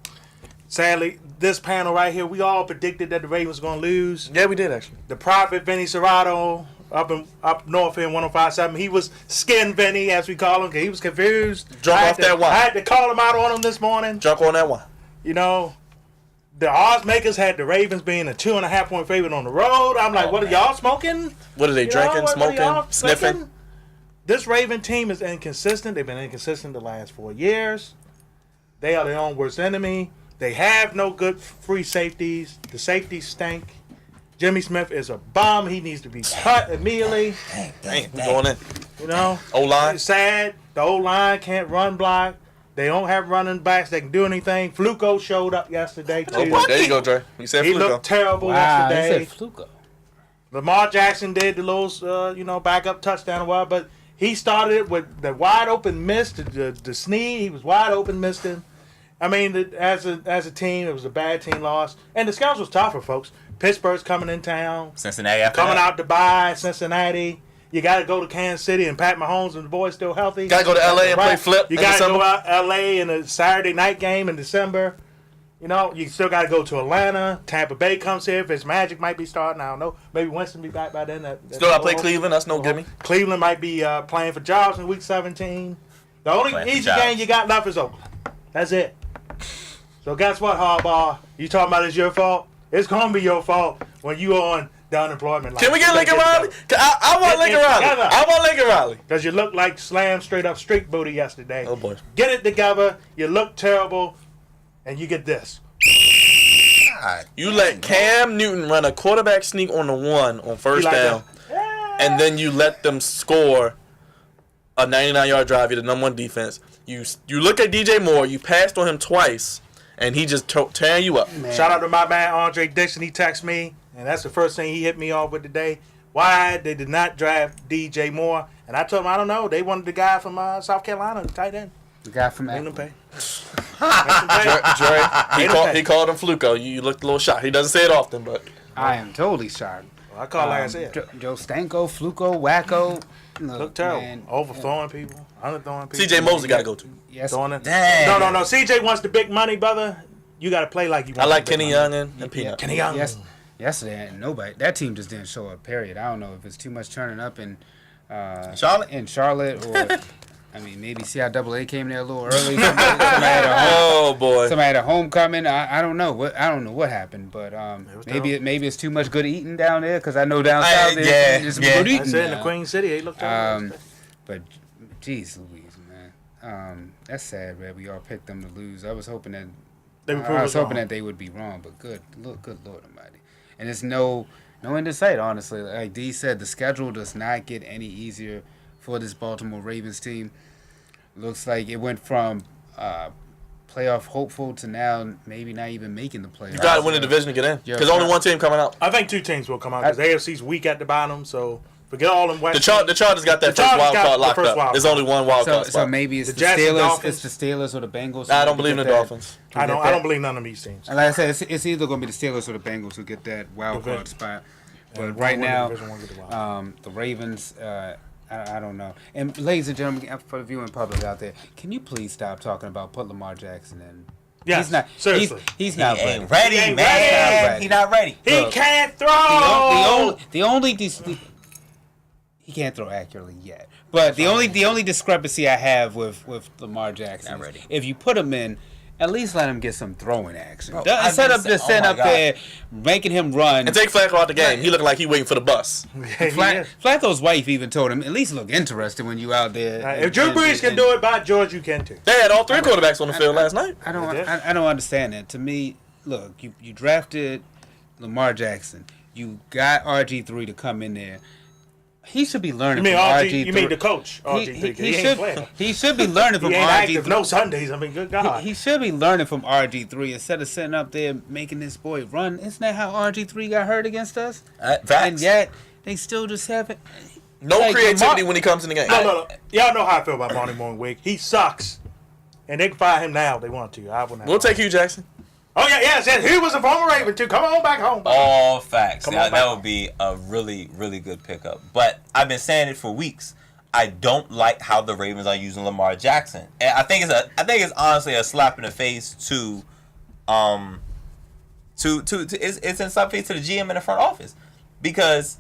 [SPEAKER 3] Sadly, this panel right here, we all predicted that the Ravens were going to lose.
[SPEAKER 1] Yeah, we did, actually.
[SPEAKER 3] The prophet, Vinny Serrato, up north here in 105.7, he was skin Vinny, as we call him, because he was confused.
[SPEAKER 1] Drunk off that wine.
[SPEAKER 3] I had to call him out on him this morning.
[SPEAKER 1] Drunk on that wine.
[SPEAKER 3] The odds makers had the Ravens being a 2.5-point favorite on the road. I'm like, what are y'all smoking?
[SPEAKER 1] What are they drinking, smoking, sniffing?
[SPEAKER 3] This Raven team is inconsistent. They've been inconsistent the last 4 years. They are their own worst enemy. They have no good free safeties. The safeties stink. Jimmy Smith is a bum. He needs to be cut immediately.
[SPEAKER 1] Dang, going in. O-line.
[SPEAKER 3] It's sad. The O-line can't run block. They don't have running backs that can do anything. Fluco showed up yesterday, too.
[SPEAKER 1] Oh, there you go, Dre. You said Fluco.
[SPEAKER 3] He looked terrible yesterday.
[SPEAKER 4] He said Fluco.
[SPEAKER 3] Lamar Jackson did the little, backup touchdown a while, but he started it with the wide open miss, the sneeze. He was wide open, missed him. I mean, as a team, it was a bad team loss. And the schedule was tougher, folks. Pittsburgh's coming in town.
[SPEAKER 2] Cincinnati after
[SPEAKER 3] coming
[SPEAKER 2] that.
[SPEAKER 3] out to buy Cincinnati. You got to go to Kansas City and Pat Mahomes and the boys still healthy.
[SPEAKER 1] Got to go to L.A. and play flip.
[SPEAKER 3] You got to go out L.A. in a Saturday night game in December. You still got to go to Atlanta. Tampa Bay comes here. Fitzmagic might be starting. I don't know. Maybe Winston be back by then.
[SPEAKER 1] Still got to play Cleveland. That's no gimme.
[SPEAKER 3] Cleveland might be playing for jobs in Week 17. The only easy game you got left is Oakland. That's it. So guess what, Harbaugh? You talking about it's your fault? It's going to be your fault when you on the unemployment line.
[SPEAKER 1] Can we get Lincoln Riley? I want Lincoln Riley. I want Lincoln Riley.
[SPEAKER 3] Because you look like slam straight up street booty yesterday.
[SPEAKER 1] Oh, boy.
[SPEAKER 3] Get it together. You look terrible. And you get this.
[SPEAKER 1] You let Cam Newton run a quarterback sneak on the 1 on first down. And then you let them score a 99-yard drive. You're the number 1 defense. You look at DJ Moore. You passed on him twice. And he just tearing you up.
[SPEAKER 3] Man. Shout out to my man Andre Dixon. He texted me, and that's the first thing he hit me off with today. Why they did not draft DJ Moore? And I told him I don't know. They wanted the guy from South Carolina, the tight end.
[SPEAKER 4] The guy from
[SPEAKER 3] Pay.
[SPEAKER 1] Dre, he called him Fluco. You looked a little shocked. He doesn't say it often, but
[SPEAKER 4] I am totally shocked.
[SPEAKER 3] Well, I call it like I said.
[SPEAKER 4] Joe Stanko, Fluco, Wacko.
[SPEAKER 3] Look terrible.
[SPEAKER 4] Man,
[SPEAKER 3] Overthrowing people, underthrowing people.
[SPEAKER 1] CJ Mosley got to go too.
[SPEAKER 4] Yes.
[SPEAKER 3] Throwing it.
[SPEAKER 2] Dang.
[SPEAKER 3] No. CJ wants the big money, brother. You got to play like you want
[SPEAKER 1] I like
[SPEAKER 3] the big
[SPEAKER 1] Kenny
[SPEAKER 3] money.
[SPEAKER 1] Young and Peanut.
[SPEAKER 3] Kenny Young.
[SPEAKER 4] Yes. Yesterday, nobody. That team just didn't show up. Period. I don't know if it's too much turning up in Charlotte, or I mean maybe CIAA came there a little early. Somebody had a homecoming. I don't know what happened, but maybe it's too much good eating down there because I know down south there's good eating.
[SPEAKER 3] I said in the Queen City, they looked.
[SPEAKER 4] But geez, Louise, man, that's sad. Man, we all picked them to lose. I was hoping that that they would be wrong, but good Lord Almighty. And there's no end in sight, honestly. Like D said, the schedule does not get any easier for this Baltimore Ravens team. Looks like it went from playoff hopeful to now maybe not even making the playoffs.
[SPEAKER 1] You got to win the division to get in. Because only one team coming out.
[SPEAKER 3] I think two teams will come out because AFC's weak at the bottom, so forget all them West.
[SPEAKER 1] The Chargers got that first wild card locked up. There's only one wild card spot.
[SPEAKER 4] So maybe it's the Steelers. It's the Steelers or the Bengals.
[SPEAKER 1] I don't believe in the Dolphins.
[SPEAKER 3] I don't believe none of these teams.
[SPEAKER 4] And like I said, it's either going to be the Steelers or the Bengals who get that wild card spot. But right now, the Ravens, I don't know. And ladies and gentlemen, for the viewing public out there, can you please stop talking about put Lamar Jackson in?
[SPEAKER 3] Yeah,
[SPEAKER 4] he's not.
[SPEAKER 3] Seriously,
[SPEAKER 4] he's not ready.
[SPEAKER 2] Ready, man. He's not ready.
[SPEAKER 3] He can't throw.
[SPEAKER 4] The only he can't throw accurately yet. But the only discrepancy I have with Lamar Jackson
[SPEAKER 2] Not ready.
[SPEAKER 4] If you put him in, at least let him get some throwing action.
[SPEAKER 2] Bro,
[SPEAKER 4] Instead of just sitting up there making him run.
[SPEAKER 1] And take Flacco out the game. He looking like he waiting for the bus.
[SPEAKER 4] Flacco's wife even told him, at least look interested when you out there.
[SPEAKER 3] If Drew Brees can do it, by George, you can too.
[SPEAKER 1] They had all three quarterbacks on the field last night.
[SPEAKER 4] I don't understand that. To me, look, you drafted Lamar Jackson. You got RG3 to come in there. He should be learning from RG3.
[SPEAKER 3] You mean the coach, RG3.
[SPEAKER 4] He should be learning from
[SPEAKER 3] he ain't
[SPEAKER 4] RG3.
[SPEAKER 3] active no Sundays. I mean, good God.
[SPEAKER 4] He should be learning from RG3 instead of sitting up there making this boy run. Isn't that how RG3 got hurt against us? And yet, they still just haven't.
[SPEAKER 1] No creativity when he comes in the game.
[SPEAKER 3] No. Y'all know how I feel about Barney Mornwig. He sucks. And they can fire him now if they want to.
[SPEAKER 1] We'll take Hugh Jackson.
[SPEAKER 3] Oh, yes. He was a former Raven, too. Come on back home.
[SPEAKER 2] All facts. That would be a really, really good pickup. But I've been saying it for weeks. I don't like how the Ravens are using Lamar Jackson. And I think it's honestly a slap in the face to it's in some face to the GM in the front office. Because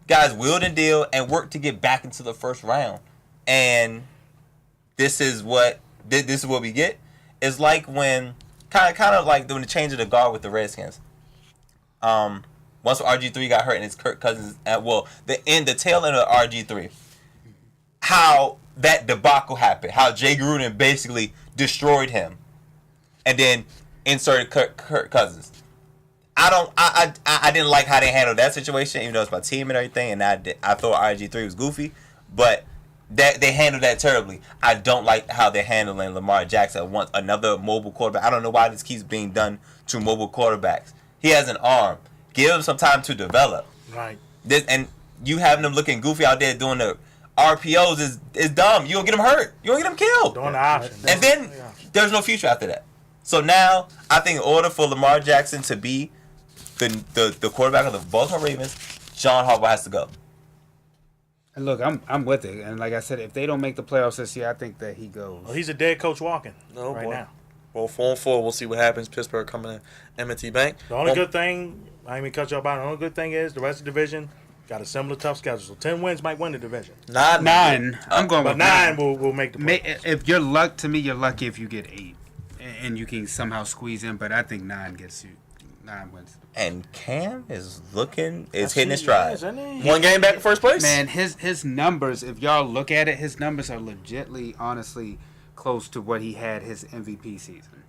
[SPEAKER 2] guys willed and deal and worked to get back into the first round. And this is what we get. It's like when kind of like when the change of the guard with the Redskins. Once RG3 got hurt and it's Kirk Cousins the tail end of RG3. How that debacle happened. How Jay Gruden basically destroyed him. And then inserted Kirk Cousins. I didn't like how they handled that situation, even though it's my team and everything, and I thought RG3 was goofy, but they handled that terribly. I don't like how they're handling Lamar Jackson. Once another mobile quarterback. I don't know why this keeps being done to mobile quarterbacks. He has an arm. Give him some time to develop.
[SPEAKER 3] Right.
[SPEAKER 2] And you having him looking goofy out there doing the RPOs is dumb. You'll get him hurt. You'll get him killed.
[SPEAKER 3] Doing the option.
[SPEAKER 2] And then there's no future after that. So now I think in order for Lamar Jackson to be the quarterback of the Baltimore Ravens, John Harbaugh has to go.
[SPEAKER 4] And look, I'm with it. And like I said, if they don't make the playoffs this year, I think that he goes.
[SPEAKER 3] Well, he's a dead coach walking now.
[SPEAKER 1] Well, 4-4. We'll see what happens. Pittsburgh coming in. M&T Bank.
[SPEAKER 3] The only good thing, I ain't even cut you up on it. The only good thing is the rest of the division got a similar tough schedule. So 10 wins might win the division.
[SPEAKER 4] 9. I'm going with
[SPEAKER 3] 9 will make the playoffs.
[SPEAKER 4] If you're you're lucky if you get 8. And you can somehow squeeze in, but I think 9 gets you. 9 wins.
[SPEAKER 2] And Cam is hitting his stride.
[SPEAKER 1] One game back in first place?
[SPEAKER 4] Man, his numbers, if y'all look at it, his numbers are legitly, honestly, close to what he had his MVP season.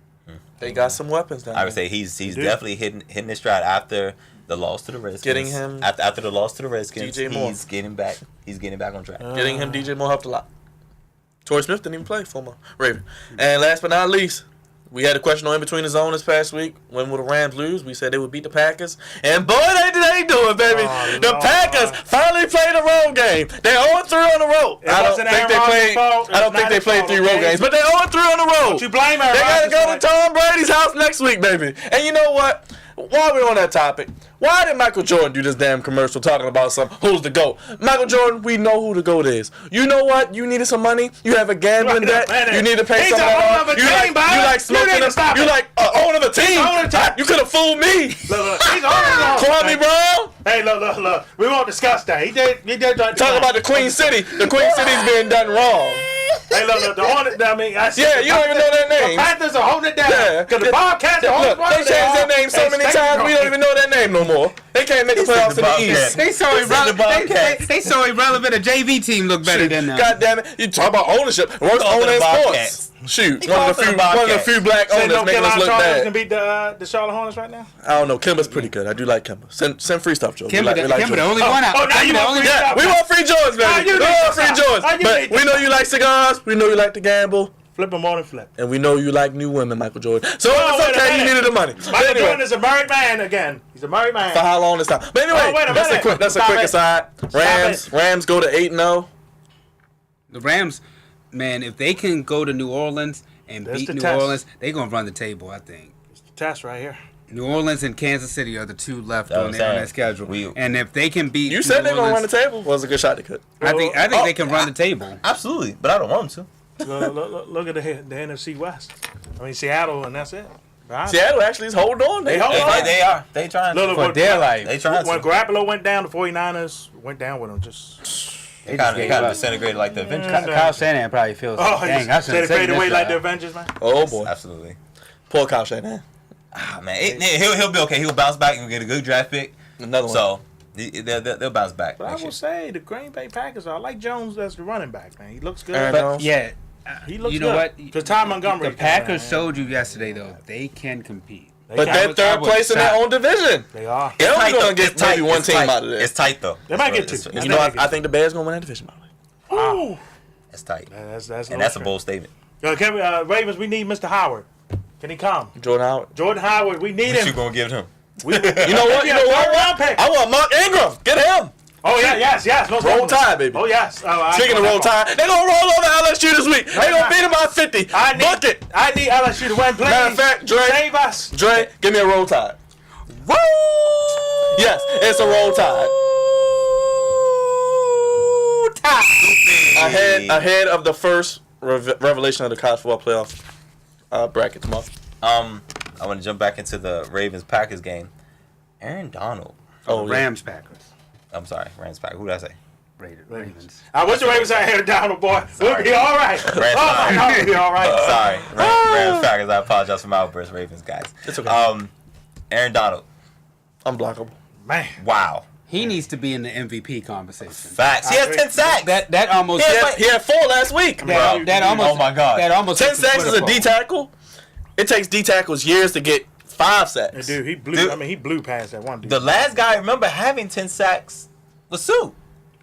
[SPEAKER 1] They got some weapons down
[SPEAKER 2] I would say he's definitely hitting his stride after the loss to the Redskins.
[SPEAKER 1] Getting him
[SPEAKER 2] after the loss to the Redskins,
[SPEAKER 1] DJ Moore.
[SPEAKER 2] He's getting back on track.
[SPEAKER 1] Getting him DJ Moore helped a lot. Torrey Smith didn't even play former Raven. And last but not least, We had a question on In Between the Zone this past week. When will the Rams lose? We said they would beat the Packers. And boy, they do it, baby. The Packers finally played a road game. They're 0-3 on the road. I don't think they played 3 road games, but they're 0-3 on the road.
[SPEAKER 3] Don't you blame her?
[SPEAKER 1] They got to go to Tom Brady's house next week, baby. And you know what? While we're on that topic, why did Michael Jordan do this damn commercial talking about who's the GOAT? Michael Jordan, we know who the GOAT is. You know what? You needed some money. You have a gambling debt. You need to pay some of that off. You like smoking. You like owner of a team. You could have fooled me.
[SPEAKER 3] Look, he's on
[SPEAKER 1] Kwame Brown.
[SPEAKER 3] Hey, look. We won't discuss that. He did
[SPEAKER 1] talk about the Queen City. The Queen City's being done wrong.
[SPEAKER 3] Hey, look, the Hornets, I mean,
[SPEAKER 1] you don't even know their name.
[SPEAKER 3] The Panthers are holding it down. Because the Bobcats are holding it down.
[SPEAKER 1] They changed their name so many times, we don't even know their name no more. They can't make the playoffs in the East.
[SPEAKER 4] They so irrelevant. A JV team look better than them.
[SPEAKER 1] God damn it. You talk about ownership. Worst owner in sports. Shoot. One of the few black owners making us look bad.
[SPEAKER 3] Can beat the Charlotte Hornets right now?
[SPEAKER 1] I don't know. Kimba's pretty good. I do like Kimba. Send free stuff, Joe.
[SPEAKER 4] Kimba the only one out.
[SPEAKER 3] Oh, now you want free stuff.
[SPEAKER 1] We want free Jordans, baby. We want free Jordans. But we know you like cigars. We know you like to gamble.
[SPEAKER 3] Flip them more than flip.
[SPEAKER 1] And we know you like new women, Michael Jordan. So it's okay. You needed the money.
[SPEAKER 3] Michael Jordan is a married man again. He's a married man.
[SPEAKER 1] For how long this time? But anyway, that's a quick aside. Rams go to 8-0.
[SPEAKER 4] The Rams, man, if they can go to New Orleans and beat New Orleans, they're going to run the table, I think.
[SPEAKER 3] It's the test right here.
[SPEAKER 4] New Orleans and Kansas City are the 2 left on that schedule. And if they can beat
[SPEAKER 1] You said they're going to run the table? Well, it's a good shot they could.
[SPEAKER 4] I think they can run the table.
[SPEAKER 2] Absolutely, but I don't want them to.
[SPEAKER 3] Look at the NFC West. I mean, Seattle, and that's it.
[SPEAKER 1] Seattle actually is holding on.
[SPEAKER 2] They are. They trying to.
[SPEAKER 3] For their life.
[SPEAKER 2] They trying to.
[SPEAKER 3] When Garoppolo went down, the 49ers went down with him.
[SPEAKER 2] They kind of disintegrated like the Avengers.
[SPEAKER 4] Kyle Shanahan probably feels dang, I should have taken
[SPEAKER 3] away
[SPEAKER 4] this
[SPEAKER 3] like the Avengers, man.
[SPEAKER 1] Oh, boy.
[SPEAKER 2] Absolutely.
[SPEAKER 1] Poor Kyle Shanahan.
[SPEAKER 2] Man, he'll be okay. He'll bounce back and get a good draft pick.
[SPEAKER 1] Another one.
[SPEAKER 2] So they'll bounce back.
[SPEAKER 3] But I will say the Green Bay Packers, I like Jones as the running back, man. He looks good.
[SPEAKER 4] Yeah.
[SPEAKER 3] He looks
[SPEAKER 4] you know
[SPEAKER 3] good.
[SPEAKER 4] what?
[SPEAKER 3] Because Ty Montgomery.
[SPEAKER 4] The Packers showed you yesterday, though, they can compete.
[SPEAKER 1] But they're third place in their own division.
[SPEAKER 3] They are.
[SPEAKER 1] They're only going to get maybe one team out of this.
[SPEAKER 2] It's tight, though.
[SPEAKER 3] They might get 2.
[SPEAKER 1] You know, I think the Bears going to win that division.
[SPEAKER 3] Wow.
[SPEAKER 2] It's tight.
[SPEAKER 3] That's
[SPEAKER 2] a bold statement.
[SPEAKER 3] Ravens, we need Mr. Howard. Can he come?
[SPEAKER 1] Jordan Howard,
[SPEAKER 3] we need him.
[SPEAKER 2] What you going to give him?
[SPEAKER 1] You know what? I want Mark Ingram. Get him.
[SPEAKER 3] Oh, yes. No
[SPEAKER 1] roll Tide, baby.
[SPEAKER 3] Oh, yes.
[SPEAKER 1] Speaking of roll Tide, they're going to roll over LSU this week. They're going to beat them by 50. Book it.
[SPEAKER 3] I need LSU to win, please.
[SPEAKER 1] Matter of fact, Dre.
[SPEAKER 3] Save us.
[SPEAKER 1] Dre, give me a roll Tide.
[SPEAKER 2] Woo!
[SPEAKER 1] Yes, it's a roll Tide. Ahead of the first revelation of the college football playoff bracket tomorrow.
[SPEAKER 2] I want to jump back into the Ravens-Packers game. Aaron Donald.
[SPEAKER 4] Rams-Packers.
[SPEAKER 2] I'm sorry, Rams-Packers. Who did I say?
[SPEAKER 4] Ravens.
[SPEAKER 3] I wish the Ravens had Aaron Donald, boy. We'll be all right. We'll be all right.
[SPEAKER 2] Sorry, Rams-Packers. I apologize for my outburst, Ravens guys.
[SPEAKER 1] It's okay.
[SPEAKER 2] Aaron Donald.
[SPEAKER 1] Unblockable.
[SPEAKER 3] Man.
[SPEAKER 2] Wow.
[SPEAKER 4] He needs to be in the MVP conversation.
[SPEAKER 2] Facts. He has 10 sacks.
[SPEAKER 4] That almost.
[SPEAKER 1] He had 4 last week.
[SPEAKER 4] That almost.
[SPEAKER 2] Oh my God.
[SPEAKER 4] That almost.
[SPEAKER 1] 10 sacks is a D tackle. It takes D tackles years to get 5 sacks.
[SPEAKER 3] Dude, he blew. I mean, he blew past that one dude.
[SPEAKER 2] The last guy I remember having 10 sacks was Sue.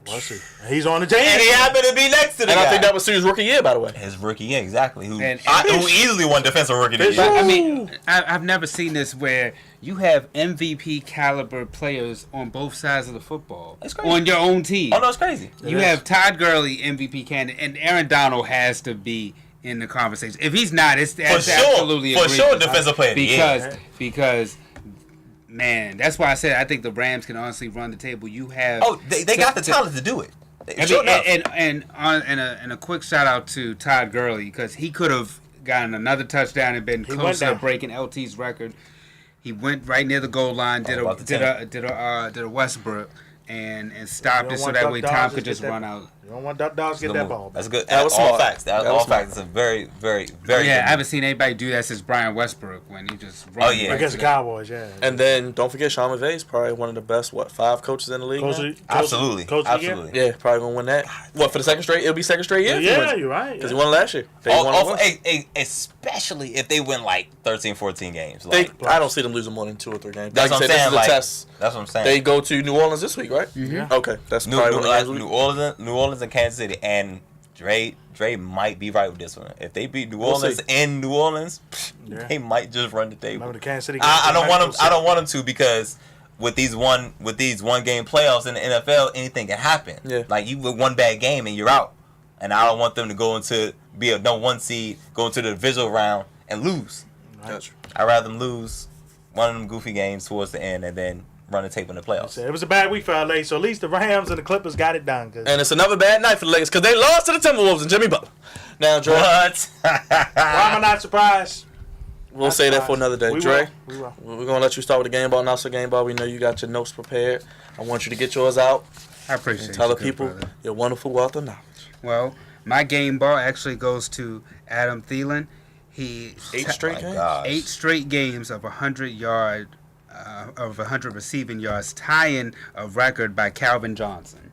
[SPEAKER 3] Was he? He's on the team.
[SPEAKER 2] And he happened to be next to the guy.
[SPEAKER 1] And I think that was Sue's rookie year, by the way.
[SPEAKER 2] His rookie year, exactly. Who
[SPEAKER 4] who
[SPEAKER 2] easily won defensive rookie of the year.
[SPEAKER 4] I mean, I've never seen this where you have MVP caliber players on both sides of the football on your own team.
[SPEAKER 2] Oh no, it's crazy.
[SPEAKER 4] You have Todd Gurley MVP candidate, and Aaron Donald has to be in the conversation. If he's not, it's absolutely
[SPEAKER 2] for sure defensive player
[SPEAKER 4] because. Man, that's why I said I think the Rams can honestly run the table. You have
[SPEAKER 2] they got the talent to do it.
[SPEAKER 4] And a quick shout out to Todd Gurley because he could have gotten another touchdown and been close to breaking LT's record. He went right near the goal line, did a Westbrook and stopped it so that way Tom could just run out.
[SPEAKER 3] You don't want dogs to get that ball.
[SPEAKER 2] That's good. That was all facts. That was all facts. It's a very, very, very good.
[SPEAKER 4] I haven't seen anybody do that since Brian Westbrook when he just run
[SPEAKER 3] against the Cowboys,
[SPEAKER 1] And then don't forget Sean McVay is probably one of the best 5 coaches in the league.
[SPEAKER 2] Absolutely.
[SPEAKER 1] Yeah, probably gonna win that. What for the second straight? It'll be second straight year.
[SPEAKER 3] Yeah, you're right.
[SPEAKER 1] Because he won last year.
[SPEAKER 2] Especially if they win like 13, 14 games.
[SPEAKER 1] I don't see them losing more than 2 or 3 games.
[SPEAKER 2] That's what I'm saying.
[SPEAKER 1] This is a test.
[SPEAKER 2] That's what I'm saying.
[SPEAKER 1] They go to New Orleans this week, right?
[SPEAKER 3] Mm-hmm.
[SPEAKER 1] Okay, that's probably
[SPEAKER 2] New Orleans and Kansas City, and Dre might be right with this one. If they beat New Orleans in New Orleans,
[SPEAKER 3] Yeah.
[SPEAKER 2] They might just run the table.
[SPEAKER 3] Remember the Kansas City?
[SPEAKER 2] I don't want them. I don't want them to because with these one game playoffs in the NFL, anything can happen.
[SPEAKER 1] Yeah.
[SPEAKER 2] Like you with one bad game and you're out. And I don't want them to go into be a no one seed, go into the divisional round and lose.
[SPEAKER 1] That's
[SPEAKER 2] I'd rather them lose one of them goofy games towards the end and then run the tape in the playoffs.
[SPEAKER 3] It was a bad week for LA, so at least the Rams and the Clippers got it done.
[SPEAKER 1] And it's another bad night for the Lakers because they lost to the Timberwolves and Jimmy Butler. Now, Dre,
[SPEAKER 2] What?
[SPEAKER 3] Why am I not surprised?
[SPEAKER 1] we'll say that for another day.
[SPEAKER 3] We
[SPEAKER 1] Dre,
[SPEAKER 3] will.
[SPEAKER 1] we're going to let you start with the game ball, not so game ball. We know you got your notes prepared. I want you to get yours out
[SPEAKER 4] I appreciate
[SPEAKER 1] and tell
[SPEAKER 4] you,
[SPEAKER 1] the
[SPEAKER 4] good
[SPEAKER 1] people
[SPEAKER 4] brother.
[SPEAKER 1] your wonderful wealth of knowledge.
[SPEAKER 4] Well, my game ball actually goes to Adam Thielen. He
[SPEAKER 1] 8 straight games?
[SPEAKER 2] Gosh.
[SPEAKER 4] 8 straight games of 100 receiving yards, tying a record by Calvin Johnson.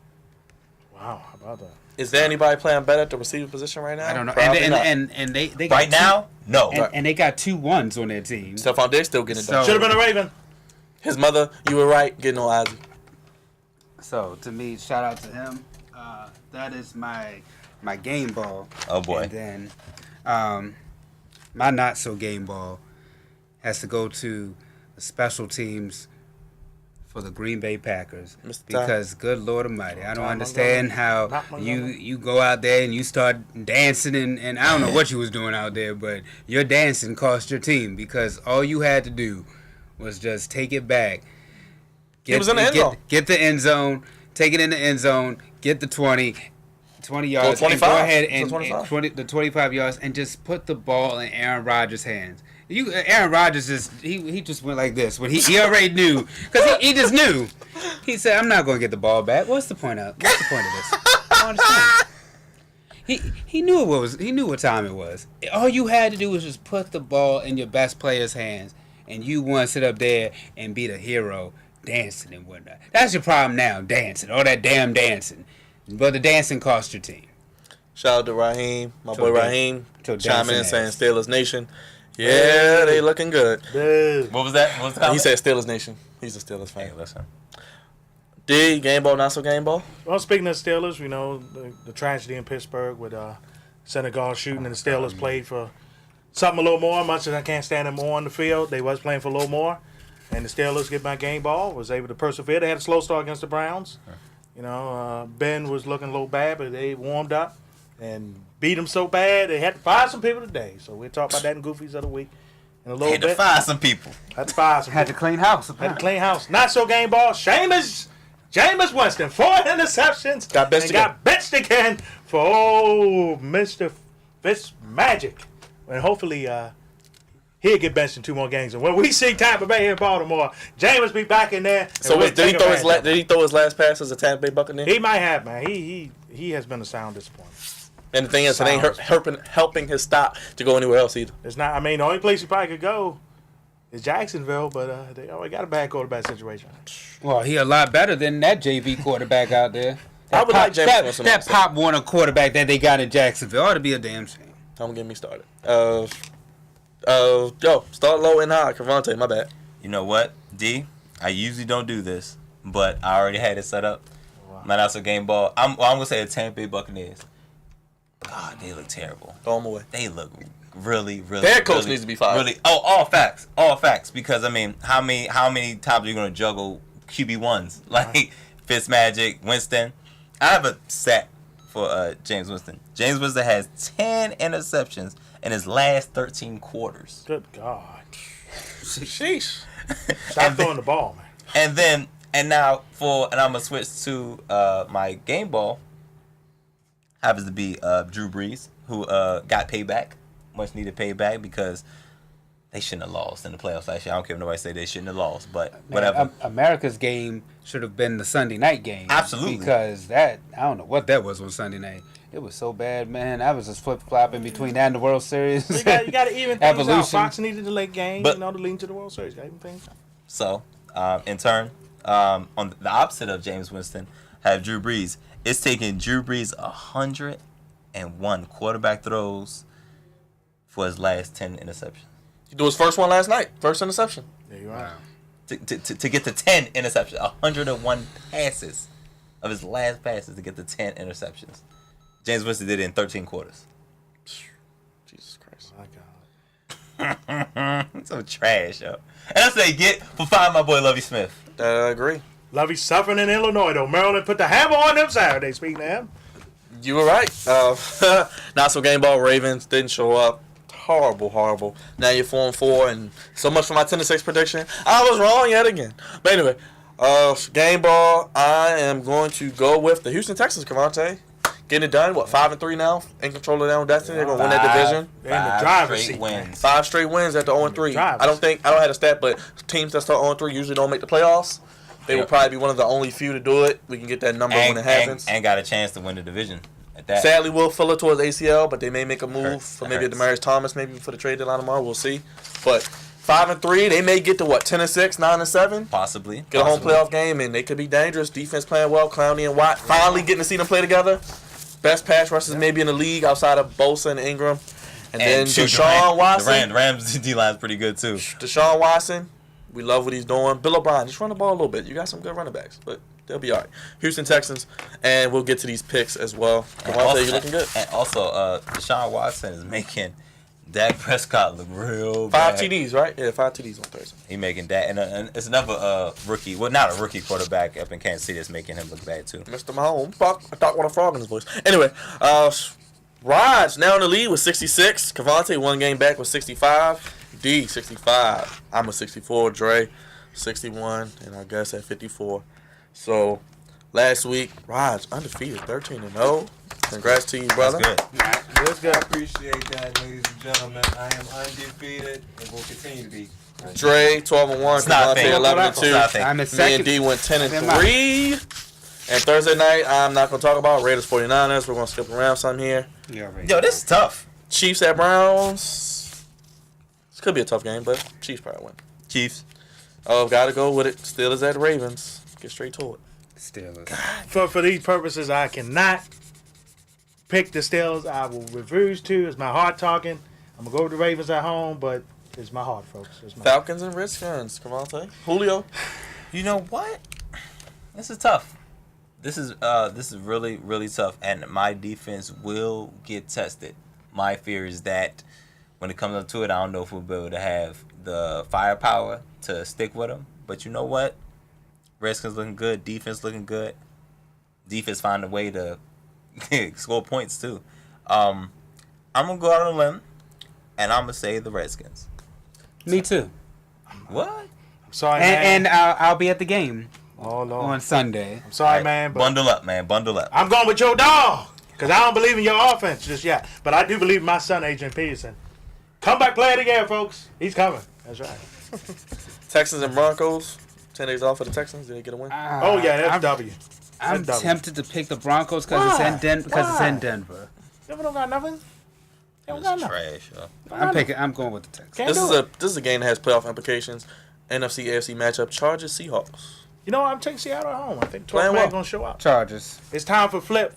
[SPEAKER 3] Wow, how about that?
[SPEAKER 1] Is there anybody playing better at the receiver position right now?
[SPEAKER 4] I don't know.
[SPEAKER 1] Probably not.
[SPEAKER 4] And they got
[SPEAKER 2] Right now? No.
[SPEAKER 4] and they got 2 1s on their team.
[SPEAKER 1] Stephon Diggs still getting it done.
[SPEAKER 4] So-
[SPEAKER 3] Should have been a Raven.
[SPEAKER 1] His mother, you were right, getting on Ozzy.
[SPEAKER 4] So to me, shout out to him. That is my game ball.
[SPEAKER 2] Oh boy.
[SPEAKER 4] And then my not so game ball has to go to the special teams for the Green Bay Packers.
[SPEAKER 1] Mr.
[SPEAKER 4] Because good Lord Almighty, I don't
[SPEAKER 3] Tom
[SPEAKER 4] understand how you go out there and you start dancing and I don't know what you was doing out there, but your dancing cost your team because all you had to do was just take it back.
[SPEAKER 1] He was in the end zone.
[SPEAKER 4] Get the end zone, take it in the end zone, get the 20 yards,
[SPEAKER 1] Go
[SPEAKER 4] and
[SPEAKER 1] 25.
[SPEAKER 4] go ahead
[SPEAKER 1] Go
[SPEAKER 4] and
[SPEAKER 1] 25.
[SPEAKER 4] the 25 yards, and just put the ball in Aaron Rodgers' hands. Aaron Rodgers he just went like this when he already knew because he just knew. He said, "I'm not going to get the ball back. What's the point of this? I don't understand." He knew what time it was. All you had to do was just put the ball in your best player's hands, and you want to sit up there and be the hero, dancing and whatnot. That's your problem now, dancing, all that damn dancing. But the dancing cost your team.
[SPEAKER 1] Shout out to Raheem, my
[SPEAKER 4] To
[SPEAKER 1] boy
[SPEAKER 4] Dan-
[SPEAKER 1] Raheem,
[SPEAKER 4] to
[SPEAKER 1] chiming in
[SPEAKER 4] dancing
[SPEAKER 1] saying
[SPEAKER 4] ass.
[SPEAKER 1] Steelers Nation. Yeah, they looking good.
[SPEAKER 3] Dude.
[SPEAKER 2] What was that? What was the
[SPEAKER 1] He
[SPEAKER 2] comment?
[SPEAKER 1] said Steelers Nation. He's a Steelers fan.
[SPEAKER 2] Hey, listen.
[SPEAKER 1] D, game ball, not so game ball.
[SPEAKER 3] Well, speaking of Steelers, we know the tragedy in Pittsburgh with Senegal shooting, and the Steelers played for something a little more. Much as I can't stand them more on the field, they was playing for a little more. And the Steelers get my game ball, was able to persevere. They had a slow start against the Browns. You know, Ben was looking a little bad, but they warmed up and beat them so bad they had to fire some people today. So we'll talk about that in Goofies of the Week in a little
[SPEAKER 2] Had to
[SPEAKER 3] bit.
[SPEAKER 2] find some people.
[SPEAKER 3] Had to fire some
[SPEAKER 4] Had to
[SPEAKER 3] people.
[SPEAKER 4] clean house.
[SPEAKER 3] Had to clean house. Not so game ball. Jameis Winston, 4 interceptions.
[SPEAKER 1] Got benched
[SPEAKER 3] and
[SPEAKER 1] again.
[SPEAKER 3] got benched again for Mr. Fitzmagic. And hopefully he'll get benched in 2 more games. And when we see Tampa Bay in Baltimore, Jameis be back in there. and
[SPEAKER 1] So
[SPEAKER 3] we'll
[SPEAKER 1] did he
[SPEAKER 3] take
[SPEAKER 1] throw
[SPEAKER 3] advantage of it.
[SPEAKER 1] did he throw his last pass as a Tampa Bay Buccaneer?
[SPEAKER 3] He might have, man. He has been a sound disappointment.
[SPEAKER 1] And the thing is, it ain't helping his stock to go anywhere else either.
[SPEAKER 3] It's not. I mean, the only place he probably could go is Jacksonville, but they already got a bad quarterback situation.
[SPEAKER 4] Well, he a lot better than that JV quarterback out there.
[SPEAKER 1] I would like James Winston
[SPEAKER 4] that
[SPEAKER 1] also.
[SPEAKER 4] Pop Warner quarterback that they got in Jacksonville ought to be a damn shame.
[SPEAKER 1] Don't get me started. Yo, start low and high. Cavante, my bad.
[SPEAKER 2] You know what, D? I usually don't do this, but I already had it set up. Man, that's a game ball. I'm gonna say the Tampa Bay Buccaneers. God, they look terrible.
[SPEAKER 1] Throw him away.
[SPEAKER 2] They look really.
[SPEAKER 1] Their coach needs to be fired.
[SPEAKER 2] Really, all facts. Because I mean, how many times are you gonna juggle QB1s like Fitzmagic, Winston? I have a stat for James Winston. James Winston has 10 interceptions in his last 13 quarters.
[SPEAKER 3] Good God.
[SPEAKER 1] Sheesh.
[SPEAKER 3] Stop throwing the ball, man.
[SPEAKER 2] And now I'm gonna switch to my game ball. Happens to be Drew Brees, who got payback, much needed payback because they shouldn't have lost in the playoffs last year. I don't care if nobody say they shouldn't have lost, but whatever.
[SPEAKER 4] America's game should have been the Sunday night game.
[SPEAKER 2] Absolutely.
[SPEAKER 4] Because I don't know what that was on Sunday night. It was so bad, man. I was just flip-flopping between that and the World Series.
[SPEAKER 3] You got to even things out.
[SPEAKER 4] Evolution.
[SPEAKER 3] Fox needed the late game,
[SPEAKER 2] But-
[SPEAKER 3] to lead to the World Series. Got to even things out.
[SPEAKER 2] So, in turn, on the opposite of James Winston, have Drew Brees. It's taking Drew Brees 101 quarterback throws for his last 10 interceptions.
[SPEAKER 1] He threw his first one last night. First interception.
[SPEAKER 3] There you are.
[SPEAKER 2] To get to 10 interceptions, 101 passes of his last passes to get to 10 interceptions. James Winston did it in 13 quarters.
[SPEAKER 1] Jesus Christ.
[SPEAKER 3] My God.
[SPEAKER 2] So trash, yo. And that's what they get for firing my boy Lovie Smith.
[SPEAKER 1] I agree.
[SPEAKER 3] Lovey's suffering in Illinois, though. Maryland put the hammer on them Saturday, speaking of him.
[SPEAKER 1] You were right. Not so game ball. Ravens didn't show up. Horrible. Now you're 4-4, and so much for my 10-6 prediction. I was wrong yet again. But anyway, game ball. I am going to go with the Houston Texans. Cavante, getting it done. What, 5-3 now? In control of their own destiny. They're gonna win that division.
[SPEAKER 3] They're in the driver's
[SPEAKER 2] straight
[SPEAKER 3] seat.
[SPEAKER 2] wins.
[SPEAKER 1] 5 straight wins at the 0-3. I don't have a stat, but teams that start 0-3 usually don't make the playoffs. They will probably be one of the only few to do it. We can get that number when it happens.
[SPEAKER 2] And got a chance to win the division at that.
[SPEAKER 1] Sadly, Will Fuller towards ACL, but they may make a move for maybe Demaryius Thomas, maybe for the trade deadline tomorrow. We'll see. But 5-3, they may get to 10-6, 9-7.
[SPEAKER 2] Possibly.
[SPEAKER 1] Get a home playoff game, and they could be dangerous. Defense playing well. Clowney and Watt finally getting to see them play together. Best pass rushers maybe in the league outside of Bosa and Ingram. And then Deshaun Watson.
[SPEAKER 2] The Rams D-line's pretty good, too.
[SPEAKER 1] Deshaun Watson. We love what he's doing. Bill O'Brien, just run the ball a little bit. You got some good running backs, but they'll be all right. Houston Texans, and we'll get to these picks as well. You're looking good.
[SPEAKER 2] And also, Deshaun Watson is making Dak Prescott look real bad.
[SPEAKER 1] 5 TDs, right? Yeah, 5 TDs on Thursday.
[SPEAKER 2] He making that, and it's another rookie. Well, not a rookie quarterback up in Kansas City that's making him look bad too.
[SPEAKER 1] Mr. Mahomes, I thought what a frog in his voice. Anyway, Raj now in the lead with 66. Cavante 1 game back with 65. D 65. I'm a 64. Dre 61, and I guess at 54. So last week, Raj undefeated, 13-0. Congrats to you, brother.
[SPEAKER 2] That's good.
[SPEAKER 5] I appreciate that, ladies and gentlemen. I am undefeated and will continue to be.
[SPEAKER 1] Dre 12-1. Cavante 11-2.
[SPEAKER 4] I'm in
[SPEAKER 1] Me and
[SPEAKER 4] second.
[SPEAKER 1] D went 10-3. And Thursday night, I'm not gonna talk about Raiders 49ers. We're gonna skip around some here.
[SPEAKER 2] Yo, this is tough.
[SPEAKER 1] Chiefs at Browns. This could be a tough game, but Chiefs probably win.
[SPEAKER 2] Chiefs.
[SPEAKER 1] Oh, gotta go with it. Steelers at Ravens. Get straight to it.
[SPEAKER 4] Steelers.
[SPEAKER 3] For these purposes, I cannot pick the Steelers. I will refuse to. It's my heart talking. I'm going to go with the Ravens at home, but it's my heart, folks. It's my
[SPEAKER 1] Falcons and Redskins. Come on, say. Julio.
[SPEAKER 2] You know what? This is tough. This is really, really tough, and my defense will get tested. My fear is that when it comes up to it, I don't know if we'll be able to have the firepower to stick with them. But you know what? Redskins looking good. Defense looking good. Defense find a way to score points, too. I'm going to go out on a limb, and I'm going to say the Redskins.
[SPEAKER 4] Me too.
[SPEAKER 2] What?
[SPEAKER 3] I'm sorry, man.
[SPEAKER 4] And I'll be at the game
[SPEAKER 3] Oh, Lord.
[SPEAKER 4] on Sunday.
[SPEAKER 3] I'm sorry,
[SPEAKER 2] Right.
[SPEAKER 3] man. But
[SPEAKER 2] Bundle up, man. Bundle up.
[SPEAKER 3] I'm going with your dog because I don't believe in your offense just yet. But I do believe in my son, Adrian Peterson. Come back, play it again, folks. He's coming. That's right.
[SPEAKER 1] Texans and Broncos. 10 days off for the Texans. Did they get a win?
[SPEAKER 3] Oh, yeah, that's W.
[SPEAKER 4] I'm
[SPEAKER 3] That's W.
[SPEAKER 4] tempted to pick the Broncos because it's in Denver.
[SPEAKER 3] You don't got nothing? You don't
[SPEAKER 2] This
[SPEAKER 3] got
[SPEAKER 2] is
[SPEAKER 3] nothing.
[SPEAKER 2] trash, yo.
[SPEAKER 4] I'm going with the Texans.
[SPEAKER 3] Can't
[SPEAKER 1] This
[SPEAKER 3] do
[SPEAKER 1] is
[SPEAKER 3] it.
[SPEAKER 1] this is a game that has playoff implications. NFC AFC matchup. Chargers Seahawks.
[SPEAKER 3] You know what? I'm taking Seattle at home. I think 12
[SPEAKER 1] Playing
[SPEAKER 3] man
[SPEAKER 1] well.
[SPEAKER 3] going to show up.
[SPEAKER 4] Chargers.
[SPEAKER 3] It's time for Flip.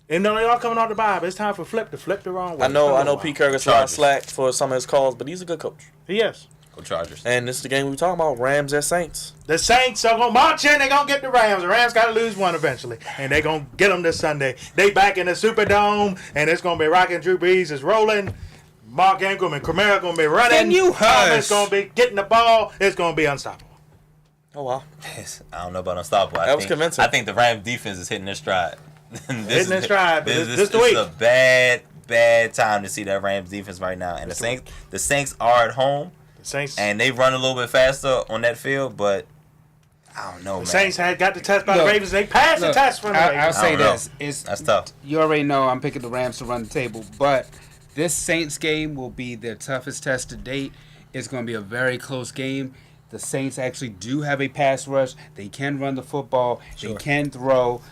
[SPEAKER 3] And no, they all coming out the bye, but it's time for Flip to flip the wrong way.
[SPEAKER 1] I know Pete Carroll gets a lot of
[SPEAKER 2] Chargers.
[SPEAKER 1] slack for some of his calls, but he's a good coach.
[SPEAKER 3] Yes.
[SPEAKER 2] Go Chargers.
[SPEAKER 1] And this is the game we were talking about. Rams at Saints.
[SPEAKER 3] The Saints are going to march in. They're going to get the Rams. The Rams got to lose one eventually. And they're going to get them this Sunday. They back in the Superdome, and it's going to be rocking. Drew Brees is rolling. Mark Ingram and Kamara going to be running.
[SPEAKER 4] Can you hush?
[SPEAKER 3] It's going to be getting the ball. It's going to be unstoppable.
[SPEAKER 1] Oh, wow.
[SPEAKER 2] Yes, I don't know about unstoppable.
[SPEAKER 1] That was convincing.
[SPEAKER 2] I think the Rams defense is hitting their stride.
[SPEAKER 3] Hitting their stride, but this
[SPEAKER 2] This
[SPEAKER 3] the week.
[SPEAKER 2] is a bad time to see that Rams defense right now. And the Saints are at home,
[SPEAKER 3] The Saints,
[SPEAKER 2] and they run a little bit faster on that field, but I don't know,
[SPEAKER 3] the
[SPEAKER 2] man.
[SPEAKER 3] Saints had got the test by
[SPEAKER 4] Look,
[SPEAKER 3] the Ravens. They passed the test from the
[SPEAKER 4] I'll
[SPEAKER 3] Ravens.
[SPEAKER 4] say
[SPEAKER 2] I don't know.
[SPEAKER 4] this:
[SPEAKER 2] That's tough.
[SPEAKER 4] you already know I'm picking the Rams to run the table, but this Saints game will be their toughest test to date. It's going to be a very close game. The Saints actually do have a pass rush. They can run the football. They can throw.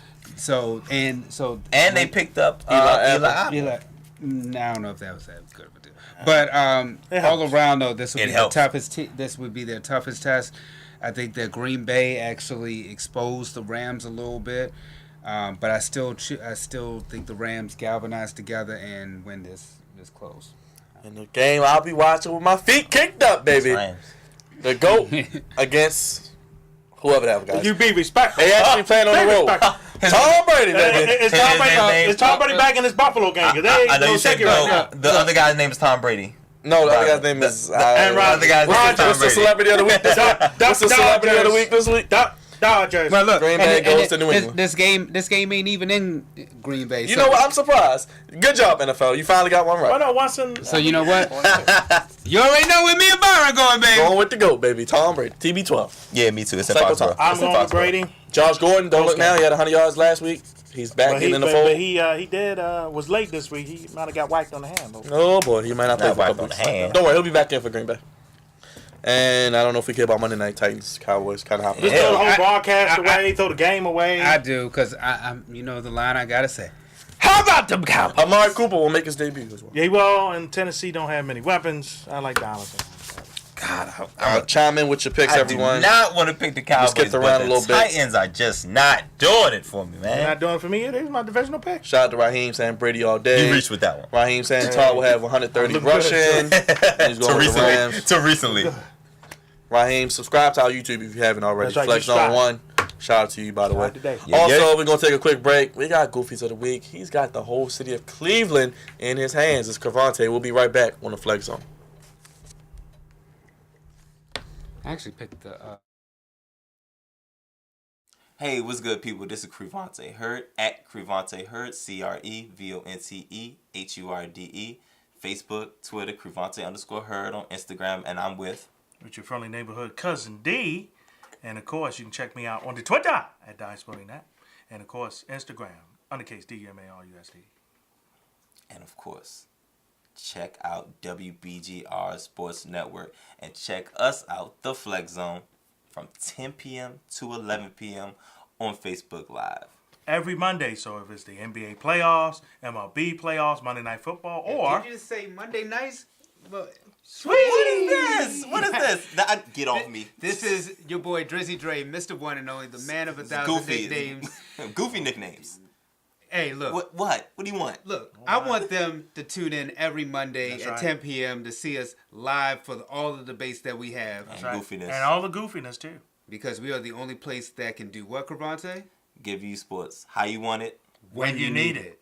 [SPEAKER 4] And
[SPEAKER 2] they picked up Eli Apple.
[SPEAKER 4] I don't know if that was that good of a deal. But all around though, this would
[SPEAKER 2] It
[SPEAKER 4] be
[SPEAKER 2] helps.
[SPEAKER 4] the toughest. This would be their toughest test. I think that Green Bay actually exposed the Rams a little bit, but I still think the Rams galvanize together and win this close.
[SPEAKER 1] In the game, I'll be watching with my feet kicked up, baby.
[SPEAKER 2] Rams.
[SPEAKER 1] The GOAT against whoever that guy.
[SPEAKER 3] You be respectful.
[SPEAKER 1] They actually playing on the road. Tom Brady, baby.
[SPEAKER 3] Is Tom Brady back in his Buffalo game? 'Cause they
[SPEAKER 2] I know you
[SPEAKER 3] gonna
[SPEAKER 2] said
[SPEAKER 3] take it right
[SPEAKER 2] go.
[SPEAKER 3] now.
[SPEAKER 2] The other guy's name is Tom Brady.
[SPEAKER 1] No, the other guy's name is.
[SPEAKER 3] And Roger.
[SPEAKER 1] What's the celebrity of the week? What's the celebrity of the week this week?
[SPEAKER 3] Dodgers.
[SPEAKER 4] Well, look,
[SPEAKER 1] Green Bay goes to New England.
[SPEAKER 4] This game ain't even in Green Bay.
[SPEAKER 1] You know what? I'm surprised. Good job, NFL. You finally got one right.
[SPEAKER 3] Oh, no, Watson.
[SPEAKER 4] So you know what? You already know where me and Byron going, baby.
[SPEAKER 1] Going with the GOAT, baby. Tom Brady. TB12.
[SPEAKER 2] Yeah, me too. It's in
[SPEAKER 1] Psycho
[SPEAKER 2] Foxborough.
[SPEAKER 1] Tom.
[SPEAKER 3] I'm going with Brady.
[SPEAKER 1] Josh Gordon, don't look now. He had 100 yards last week. He's back in the fold.
[SPEAKER 3] But he was late this week. He might have got whacked on the hand.
[SPEAKER 1] Oh, boy. He might not play
[SPEAKER 2] Not
[SPEAKER 1] for a
[SPEAKER 2] whacked
[SPEAKER 1] couple
[SPEAKER 2] on the
[SPEAKER 1] weeks.
[SPEAKER 2] hand.
[SPEAKER 1] Don't worry. He'll be back in for Green Bay. And I don't know if we care about Monday Night Titans, Cowboys, kind of hopping.
[SPEAKER 3] Just throw the whole broadcast away. Throw the game away.
[SPEAKER 4] I do, because I'm the line I got to say. How about them Cowboys?
[SPEAKER 1] Amari Cooper will make his debut as well.
[SPEAKER 3] Yeah, well, and Tennessee don't have many weapons. I like Donaldson.
[SPEAKER 2] God,
[SPEAKER 1] Chime in with your picks,
[SPEAKER 2] I
[SPEAKER 1] everyone.
[SPEAKER 2] do not want to pick the Cowboys,
[SPEAKER 1] skipped around
[SPEAKER 2] but
[SPEAKER 1] a little
[SPEAKER 2] the
[SPEAKER 1] bit.
[SPEAKER 2] Titans are just not doing it for me,
[SPEAKER 3] They're
[SPEAKER 2] man.
[SPEAKER 3] not doing it for me. It is my divisional pick.
[SPEAKER 1] Shout out to Raheem saying Brady all day.
[SPEAKER 2] You reached with that one.
[SPEAKER 1] Raheem saying Todd will have 130
[SPEAKER 3] Look
[SPEAKER 1] rushing.
[SPEAKER 3] good.
[SPEAKER 1] And he's going with the Rams.
[SPEAKER 2] To recently.
[SPEAKER 1] Raheem, subscribe to our YouTube if you haven't already.
[SPEAKER 3] That's right,
[SPEAKER 1] Flex
[SPEAKER 3] subscribe.
[SPEAKER 1] Zone 1. Shout out to you, by the way.
[SPEAKER 3] Today.
[SPEAKER 2] Yeah,
[SPEAKER 1] Also,
[SPEAKER 2] yeah.
[SPEAKER 1] we're going to take a quick break. We got Goofies of the Week. He's got the whole city of Cleveland in his hands. It's Cravante. We'll be right back on the Flex Zone.
[SPEAKER 4] I actually picked the.
[SPEAKER 2] Hey, what's good, people? This is Crevante Hurd at Crevante Hurd, CREVONTEHURDE. Facebook, Twitter, Crevante_Hurd on Instagram, and I'm with
[SPEAKER 3] Your friendly neighborhood cousin D. And of course, you can check me out on the Twitter at DieSportingNet. And of course, Instagram, undercase DMARUSD.
[SPEAKER 2] and of course, check out WBGR Sports Network and check us out, The Flex Zone, from 10 p.m. to 11 p.m. on Facebook Live.
[SPEAKER 3] Every Monday, so if it's the NBA playoffs, MLB playoffs, Monday Night Football, or...
[SPEAKER 4] Did you just say Monday nights? Well,
[SPEAKER 3] Sweet!
[SPEAKER 2] What is this? What is this? Get off me.
[SPEAKER 4] this is your boy Drizzy Dre, Mr. One and Only, the man of 1,000 nicknames.
[SPEAKER 2] Goofy nicknames.
[SPEAKER 4] Hey, look.
[SPEAKER 2] What? What do you want?
[SPEAKER 4] Look, I want them to tune in every Monday
[SPEAKER 3] That's
[SPEAKER 4] at
[SPEAKER 3] right.
[SPEAKER 4] 10 p.m. to see us live for all the debates that we have.
[SPEAKER 2] And
[SPEAKER 3] Right.
[SPEAKER 2] goofiness.
[SPEAKER 3] And all the goofiness, too.
[SPEAKER 4] Because we are the only place that can do what, Cravante?
[SPEAKER 2] Give you sports how you want it.
[SPEAKER 3] When you need it.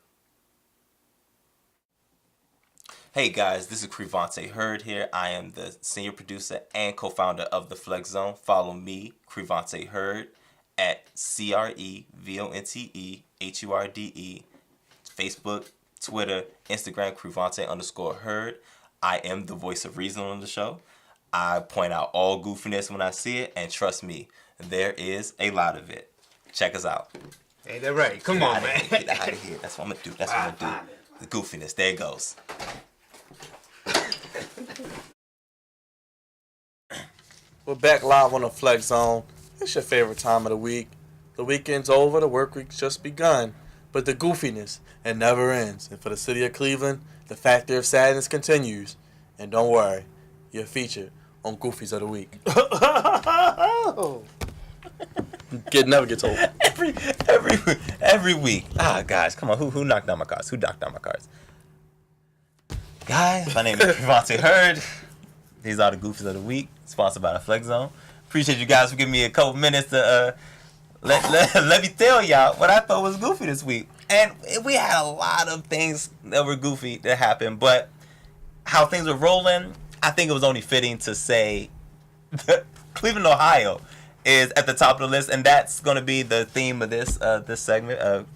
[SPEAKER 2] Hey guys, this is Crevante Hurd here. I am the senior producer and co-founder of The Flex Zone. Follow me, Crevante Hurd, at CREVONTEHURDE. Facebook, Twitter, Instagram, Crevante_Hurd. I am the voice of reason on the show. I point out all goofiness when I see it, and trust me, there is a lot of it. Check us out.
[SPEAKER 4] Hey, they're right. Come on, man.
[SPEAKER 2] Get out of here. That's what I'm gonna do. That's what I'm gonna do. The goofiness. There it goes.
[SPEAKER 1] We're back live on the Flex Zone. It's your favorite time of the week. The weekend's over, the work week's just begun. But the goofiness, it never ends. And for the city of Cleveland, the factor of sadness continues. And don't worry, you're featured on Goofies of the Week. Never gets old.
[SPEAKER 2] Every week. Ah, guys, come on. Who knocked down my cards? Who knocked down my cards? Guys, my name is Crevante Hurd. These are the Goofies of the Week, sponsored by the Flex Zone. Appreciate you guys for giving me a couple minutes to let me tell y'all what I thought was goofy this week. And we had a lot of things that were goofy that happened, but how things were rolling, I think it was only fitting to say that Cleveland, Ohio is at the top of the list, and that's going to be the theme of this segment of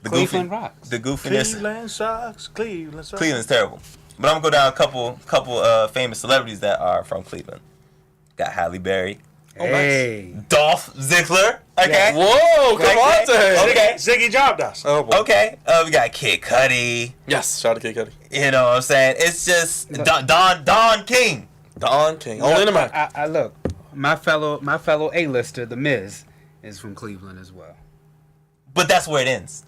[SPEAKER 2] the
[SPEAKER 4] Cleveland rocks.
[SPEAKER 2] The goofiness.
[SPEAKER 3] Cleveland sucks. Cleveland sucks.
[SPEAKER 2] Cleveland's terrible. But I'm going to go down a couple famous celebrities that are from Cleveland. Got Halle Berry.
[SPEAKER 4] Hey.
[SPEAKER 2] Dolph Ziggler. Okay.
[SPEAKER 4] Yeah.
[SPEAKER 1] Whoa, come on,
[SPEAKER 2] Okay.
[SPEAKER 3] Ziggy Job Dust.
[SPEAKER 1] Oh, boy.
[SPEAKER 2] Okay. We got Kid Cudi.
[SPEAKER 1] Yes, shout out to Kid Cudi.
[SPEAKER 2] You know what I'm saying? It's just Don King.
[SPEAKER 1] Don King. Only in America.
[SPEAKER 4] I look, my fellow A-lister, The Miz, is from Cleveland as well.
[SPEAKER 2] But that's where it ends.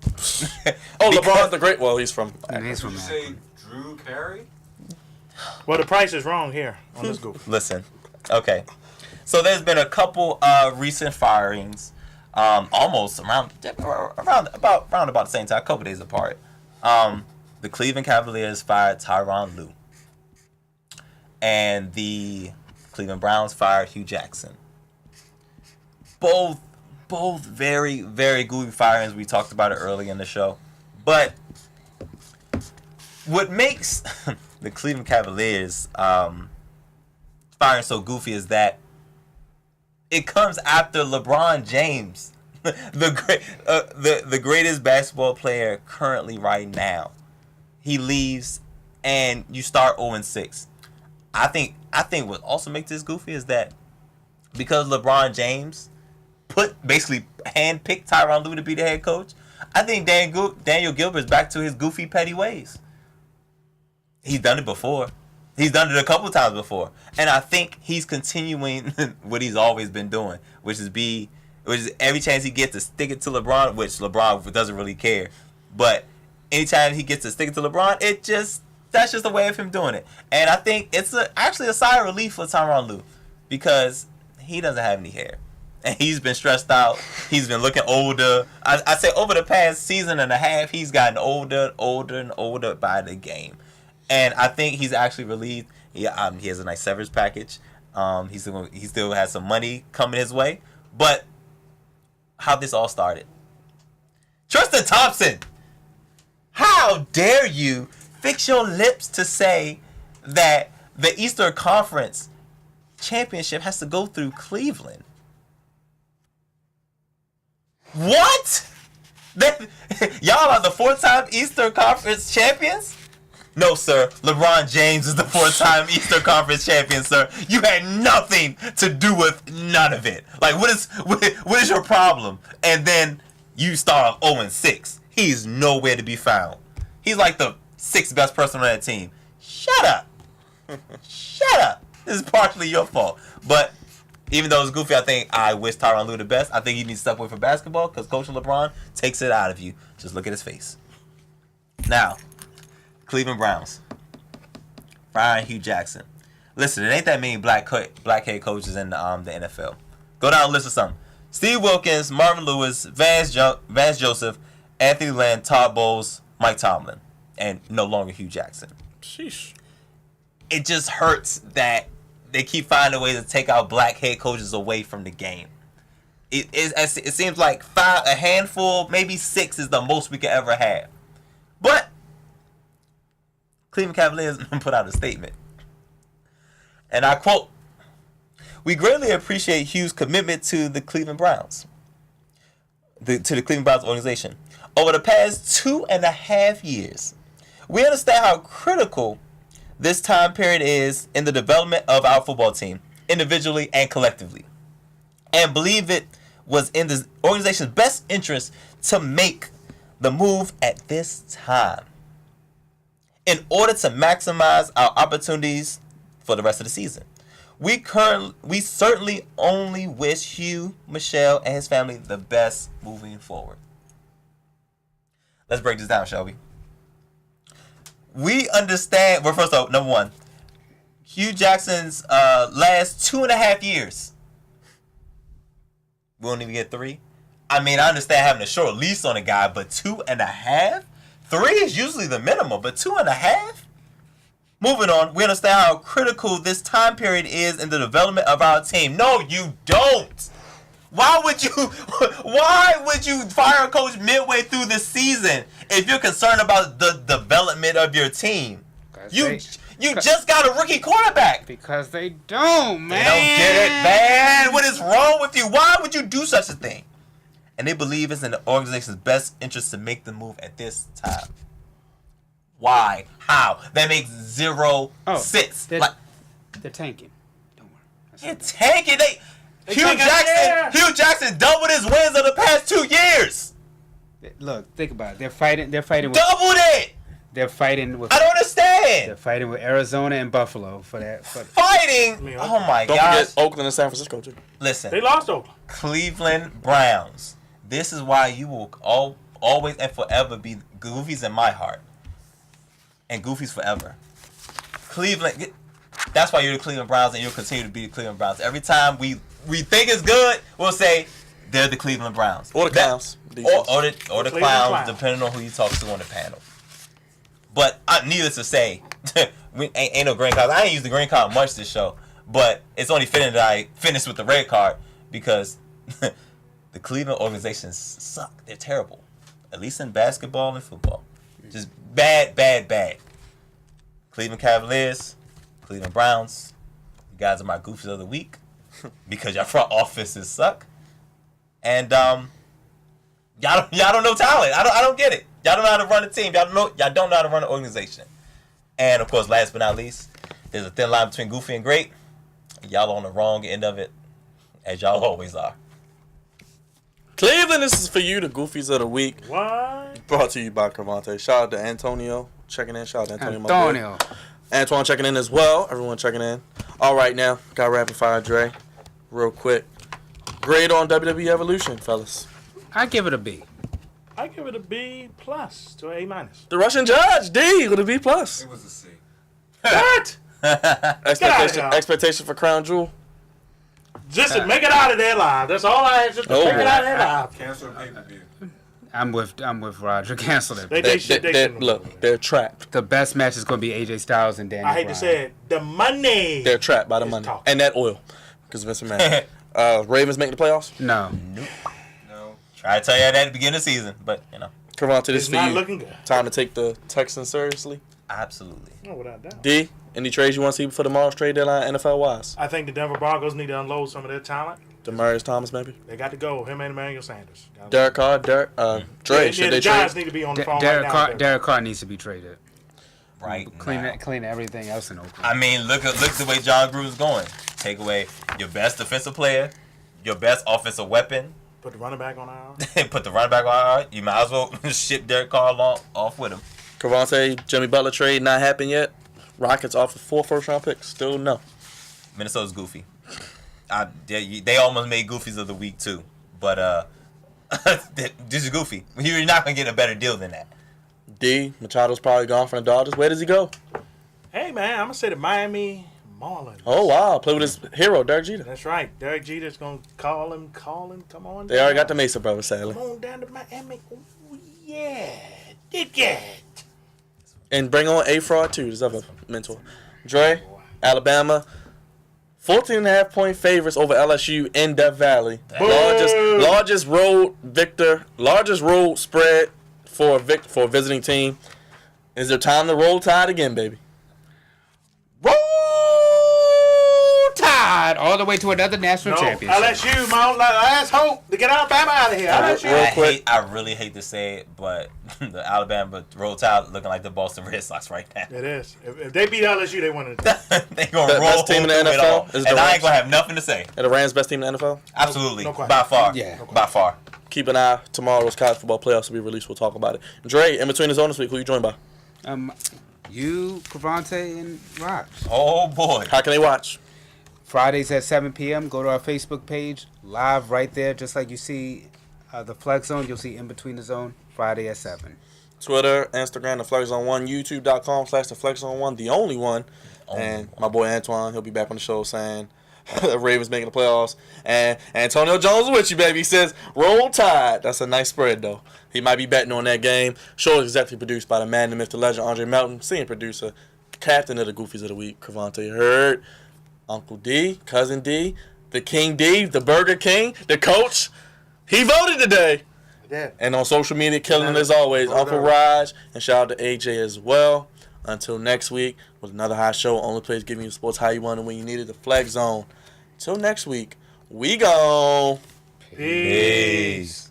[SPEAKER 1] Oh,
[SPEAKER 2] Because-
[SPEAKER 1] LeBron's the great. Well, he's from.
[SPEAKER 4] And he's
[SPEAKER 5] Did
[SPEAKER 4] from
[SPEAKER 5] you say
[SPEAKER 4] Akron.
[SPEAKER 5] Drew Carey?
[SPEAKER 3] Well, the price is wrong here on this goof.
[SPEAKER 2] Listen. Okay. So there's been a couple recent firings, almost around about the same time, a couple days apart. The Cleveland Cavaliers fired Tyronn Lue, and the Cleveland Browns fired Hugh Jackson. Both very, very goofy firings. We talked about it early in the show, but what makes the Cleveland Cavaliers firing so goofy is that it comes after LeBron James, the greatest basketball player currently right now. He leaves, and you start 0-6. I think what also makes this goofy is that because LeBron James basically handpicked Tyronn Lue to be the head coach, I think Daniel Gilbert's back to his goofy, petty ways. He's done it before. He's done it a couple times before. And I think he's continuing what he's always been doing, which is every chance he gets to stick it to LeBron, which LeBron doesn't really care. But anytime he gets to stick it to LeBron, that's just a way of him doing it. And I think it's actually a sigh of relief for Tyronn Lue because he doesn't have any hair. And he's been stressed out. He's been looking older. I say over the past season and a half, he's gotten older by the game. And I think he's actually relieved. He has a nice severance package. He still has some money coming his way. But how this all started. Tristan Thompson, how dare you fix your lips to say that the Eastern Conference Championship has to go through Cleveland? What? Y'all are the 4-time Eastern Conference champions? No, sir. LeBron James is the 4-time Eastern Conference champion, sir. You had nothing to do with none of it. Like, what is your problem? And then you start off 0-6. He's nowhere to be found. He's like the 6th best person on that team. Shut up. Shut up. This is partially your fault. But even though it's goofy, I wish Tyronn Lue the best. I think he needs to step away from basketball because coaching LeBron takes it out of you. Just look at his face. Now, Cleveland Browns. Firing Hugh Jackson. Listen, it ain't that many black head coaches in the NFL. Go down and list of some. Steve Wilkins, Marvin Lewis, Vance Joseph, Anthony Lynn, Todd Bowles, Mike Tomlin. And no longer Hugh Jackson.
[SPEAKER 1] Sheesh.
[SPEAKER 2] It just hurts that they keep finding ways to take out black head coaches away from the game. It seems like a handful, maybe 6 is the most we could ever have. But Cleveland Cavaliers put out a statement. And I quote, "We greatly appreciate Hugh's commitment to the Cleveland Browns, to the Cleveland Browns organization. Over the past 2.5 years, we understand how critical this time period is in the development of our football team, individually and collectively, and believe it was in the organization's best interest to make the move at this time in order to maximize our opportunities for the rest of the season. We certainly only wish Hugh, Michelle, and his family the best moving forward." Let's break this down, shall we? We understand. Well, first off, number one, Hugh Jackson's last 2.5 years. We won't even get 3. I mean, I understand having a short lease on a guy, but 2.5? 3 is usually the minimum, but 2.5? Moving on, we understand how critical this time period is in the development of our team. No, you don't. Why would you fire a coach midway through the season if you're concerned about the development of your team? You just got a rookie quarterback.
[SPEAKER 4] Because they don't, man.
[SPEAKER 2] They don't get it, man. What is wrong with you? Why would you do such a thing? And they believe it's in the organization's best interest to make the move at this time. Why? How? That makes 0 sense.
[SPEAKER 4] They're tanking. Don't worry.
[SPEAKER 2] They're tanking. Hugh Jackson doubled his wins of the past 2 years.
[SPEAKER 4] Look, think about it. They're fighting with...
[SPEAKER 2] Doubled it!
[SPEAKER 4] They're fighting with...
[SPEAKER 2] I don't understand.
[SPEAKER 4] They're fighting with Arizona and Buffalo for that.
[SPEAKER 2] Fighting? Oh, my gosh.
[SPEAKER 1] Don't forget Oakland and San Francisco, too.
[SPEAKER 2] Listen.
[SPEAKER 3] They lost Oakland.
[SPEAKER 2] Cleveland Browns. This is why you will always and forever be Goofies in my heart. And Goofies forever. Cleveland... That's why you're the Cleveland Browns and you'll continue to be the Cleveland Browns. Every time we think it's good, we'll say they're the Cleveland Browns.
[SPEAKER 1] Or the Clowns.
[SPEAKER 2] Or the Clowns, depending on who you talk to on the panel. But needless to say, ain't no green card. I ain't used the green card much this show, but it's only fitting that I finish with the red card because the Cleveland organizations suck. They're terrible, at least in basketball and football. Just bad. Cleveland Cavaliers, Cleveland Browns. You guys are my goofies of the week because your front offices suck. And y'all don't know talent. I don't get it. Y'all don't know how to run a team. Y'all don't know how to run an organization. And of course, last but not least, there's a thin line between goofy and great. Y'all on the wrong end of it, as y'all always are.
[SPEAKER 1] Cleveland, this is for you, the Goofies of the Week.
[SPEAKER 3] What?
[SPEAKER 1] Brought to you by Cravante. Shout out to Antonio checking in. Shout out to Antonio.
[SPEAKER 4] Antonio.
[SPEAKER 1] My boy. Antoine checking in as well. Everyone checking in. All right, now, got rapid fire, Dre. Real quick. Grade on WWE Evolution, fellas.
[SPEAKER 4] I give it a B.
[SPEAKER 3] I give it a B plus to an A-.
[SPEAKER 1] The Russian judge, D, with a B plus.
[SPEAKER 5] It was a C.
[SPEAKER 3] What?
[SPEAKER 1] Expectation for Crown Jewel.
[SPEAKER 3] Just to make it out of there live. That's all I have. Just to
[SPEAKER 1] Oh,
[SPEAKER 3] make
[SPEAKER 1] boy.
[SPEAKER 3] it out of there live.
[SPEAKER 5] Cancel the pay-per-view.
[SPEAKER 4] I'm with Roger. Cancel it.
[SPEAKER 1] Look, they're trapped.
[SPEAKER 4] The best match is going to be AJ Styles and Daniel
[SPEAKER 3] I hate to say it. The money.
[SPEAKER 1] They're trapped by the
[SPEAKER 3] It's
[SPEAKER 1] money
[SPEAKER 3] talking.
[SPEAKER 1] and that oil. Because Vince McMahon. Ravens making the playoffs.
[SPEAKER 4] No.
[SPEAKER 5] No.
[SPEAKER 2] Try to tell you that at the beginning of the season, but
[SPEAKER 1] Cravante, this
[SPEAKER 3] It's
[SPEAKER 1] for
[SPEAKER 3] not
[SPEAKER 1] you.
[SPEAKER 3] looking good.
[SPEAKER 1] Time to take the Texans seriously.
[SPEAKER 2] absolutely.
[SPEAKER 3] No, without doubt.
[SPEAKER 1] D, any trades you want to see for tomorrow's trade deadline, NFL wise?
[SPEAKER 3] I think the Denver Broncos need to unload some of their talent.
[SPEAKER 1] Demarius Thomas, maybe.
[SPEAKER 3] They got to go. Him and Emmanuel Sanders.
[SPEAKER 1] Derek Carr, Dre.
[SPEAKER 3] Yeah,
[SPEAKER 1] Should
[SPEAKER 3] the
[SPEAKER 1] they
[SPEAKER 3] Giants
[SPEAKER 1] trade?
[SPEAKER 3] need to be on the phone right now.
[SPEAKER 4] Derek Carr needs to be traded.
[SPEAKER 2] Right.
[SPEAKER 4] Clean everything else in Oakland.
[SPEAKER 2] I mean, look the way John Gruden's going. Take away your best defensive player, your best offensive weapon,
[SPEAKER 3] Put the running back on our.
[SPEAKER 2] and put the running back on. You might as well ship Derek Carr off with him.
[SPEAKER 1] Cravante, Jimmy Butler trade not happened yet. Rockets offered 4 first-round picks. Still no.
[SPEAKER 2] Minnesota's goofy. They almost made goofies of the week too, but this is goofy. You're not gonna get a better deal than that.
[SPEAKER 1] D, Machado's probably gone from the Dodgers. Where does he go?
[SPEAKER 3] Hey, man, I'm going to say the Miami Marlins.
[SPEAKER 1] Oh, wow. Play with his hero, Derek Jeter.
[SPEAKER 3] That's right. Derek Jeter's going to call him. Come on
[SPEAKER 1] They already got the Mesa brothers, sadly.
[SPEAKER 3] Come on down to Miami. Oh, yeah. Dig it.
[SPEAKER 1] And bring on A-Fraud, too, his other mentor. Dre, Alabama, 14.5-point favorites over LSU in Death Valley. Largest road spread for a visiting team. Is there time to roll tide again, baby?
[SPEAKER 4] Roll Tide all the way to another national championship.
[SPEAKER 3] LSU, my last hope to get Alabama out of here. LSU.
[SPEAKER 1] Real quick.
[SPEAKER 2] I really hate to say it, but the Alabama Roll Tide looking like the Boston Red Sox right now.
[SPEAKER 3] It is. If they beat LSU, they win it.
[SPEAKER 2] They gonna
[SPEAKER 1] The
[SPEAKER 2] roll
[SPEAKER 1] best team in the
[SPEAKER 2] through it
[SPEAKER 1] NFL
[SPEAKER 2] all.
[SPEAKER 1] is the
[SPEAKER 2] And I ain't
[SPEAKER 1] Rams.
[SPEAKER 2] gonna have nothing to say.
[SPEAKER 1] Are the Rams best team in the NFL?
[SPEAKER 2] Absolutely,
[SPEAKER 3] no question.
[SPEAKER 2] by far.
[SPEAKER 4] Yeah. No
[SPEAKER 2] by far.
[SPEAKER 1] Keep an eye. Tomorrow's college football playoffs will be released. We'll talk about it. Dre, in between the zone this week, who you joined by?
[SPEAKER 4] You, Cravante, and Raj.
[SPEAKER 2] Oh boy.
[SPEAKER 1] How can they watch?
[SPEAKER 4] Fridays at 7 p.m. Go to our Facebook page. Live right there. Just like you see the Flex Zone, you'll see In Between the Zone. Friday at 7.
[SPEAKER 1] Twitter, Instagram, The Flex Zone 1, YouTube.com/The Flex Zone 1, the only one. And my boy Antoine, he'll be back on the show saying the Ravens making the playoffs. And Antonio Jones with you, baby. He says, roll tide. That's a nice spread, though. He might be betting on that game. Show is executive produced by the man, the myth, the legend, Andre Melton. Senior producer, captain of the Goofies of the Week, Cravante Hurd. Uncle D, Cousin D, the King D, the Burger King, the coach. He voted today.
[SPEAKER 3] Yeah.
[SPEAKER 1] And on social media, killing it as always, Uncle Raj. And shout out to AJ as well. Until next week, with another hot show. Only place giving you sports how you want it when you need it. The Flex Zone. Till next week, we gone.
[SPEAKER 3] Peace.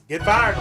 [SPEAKER 3] Get fired.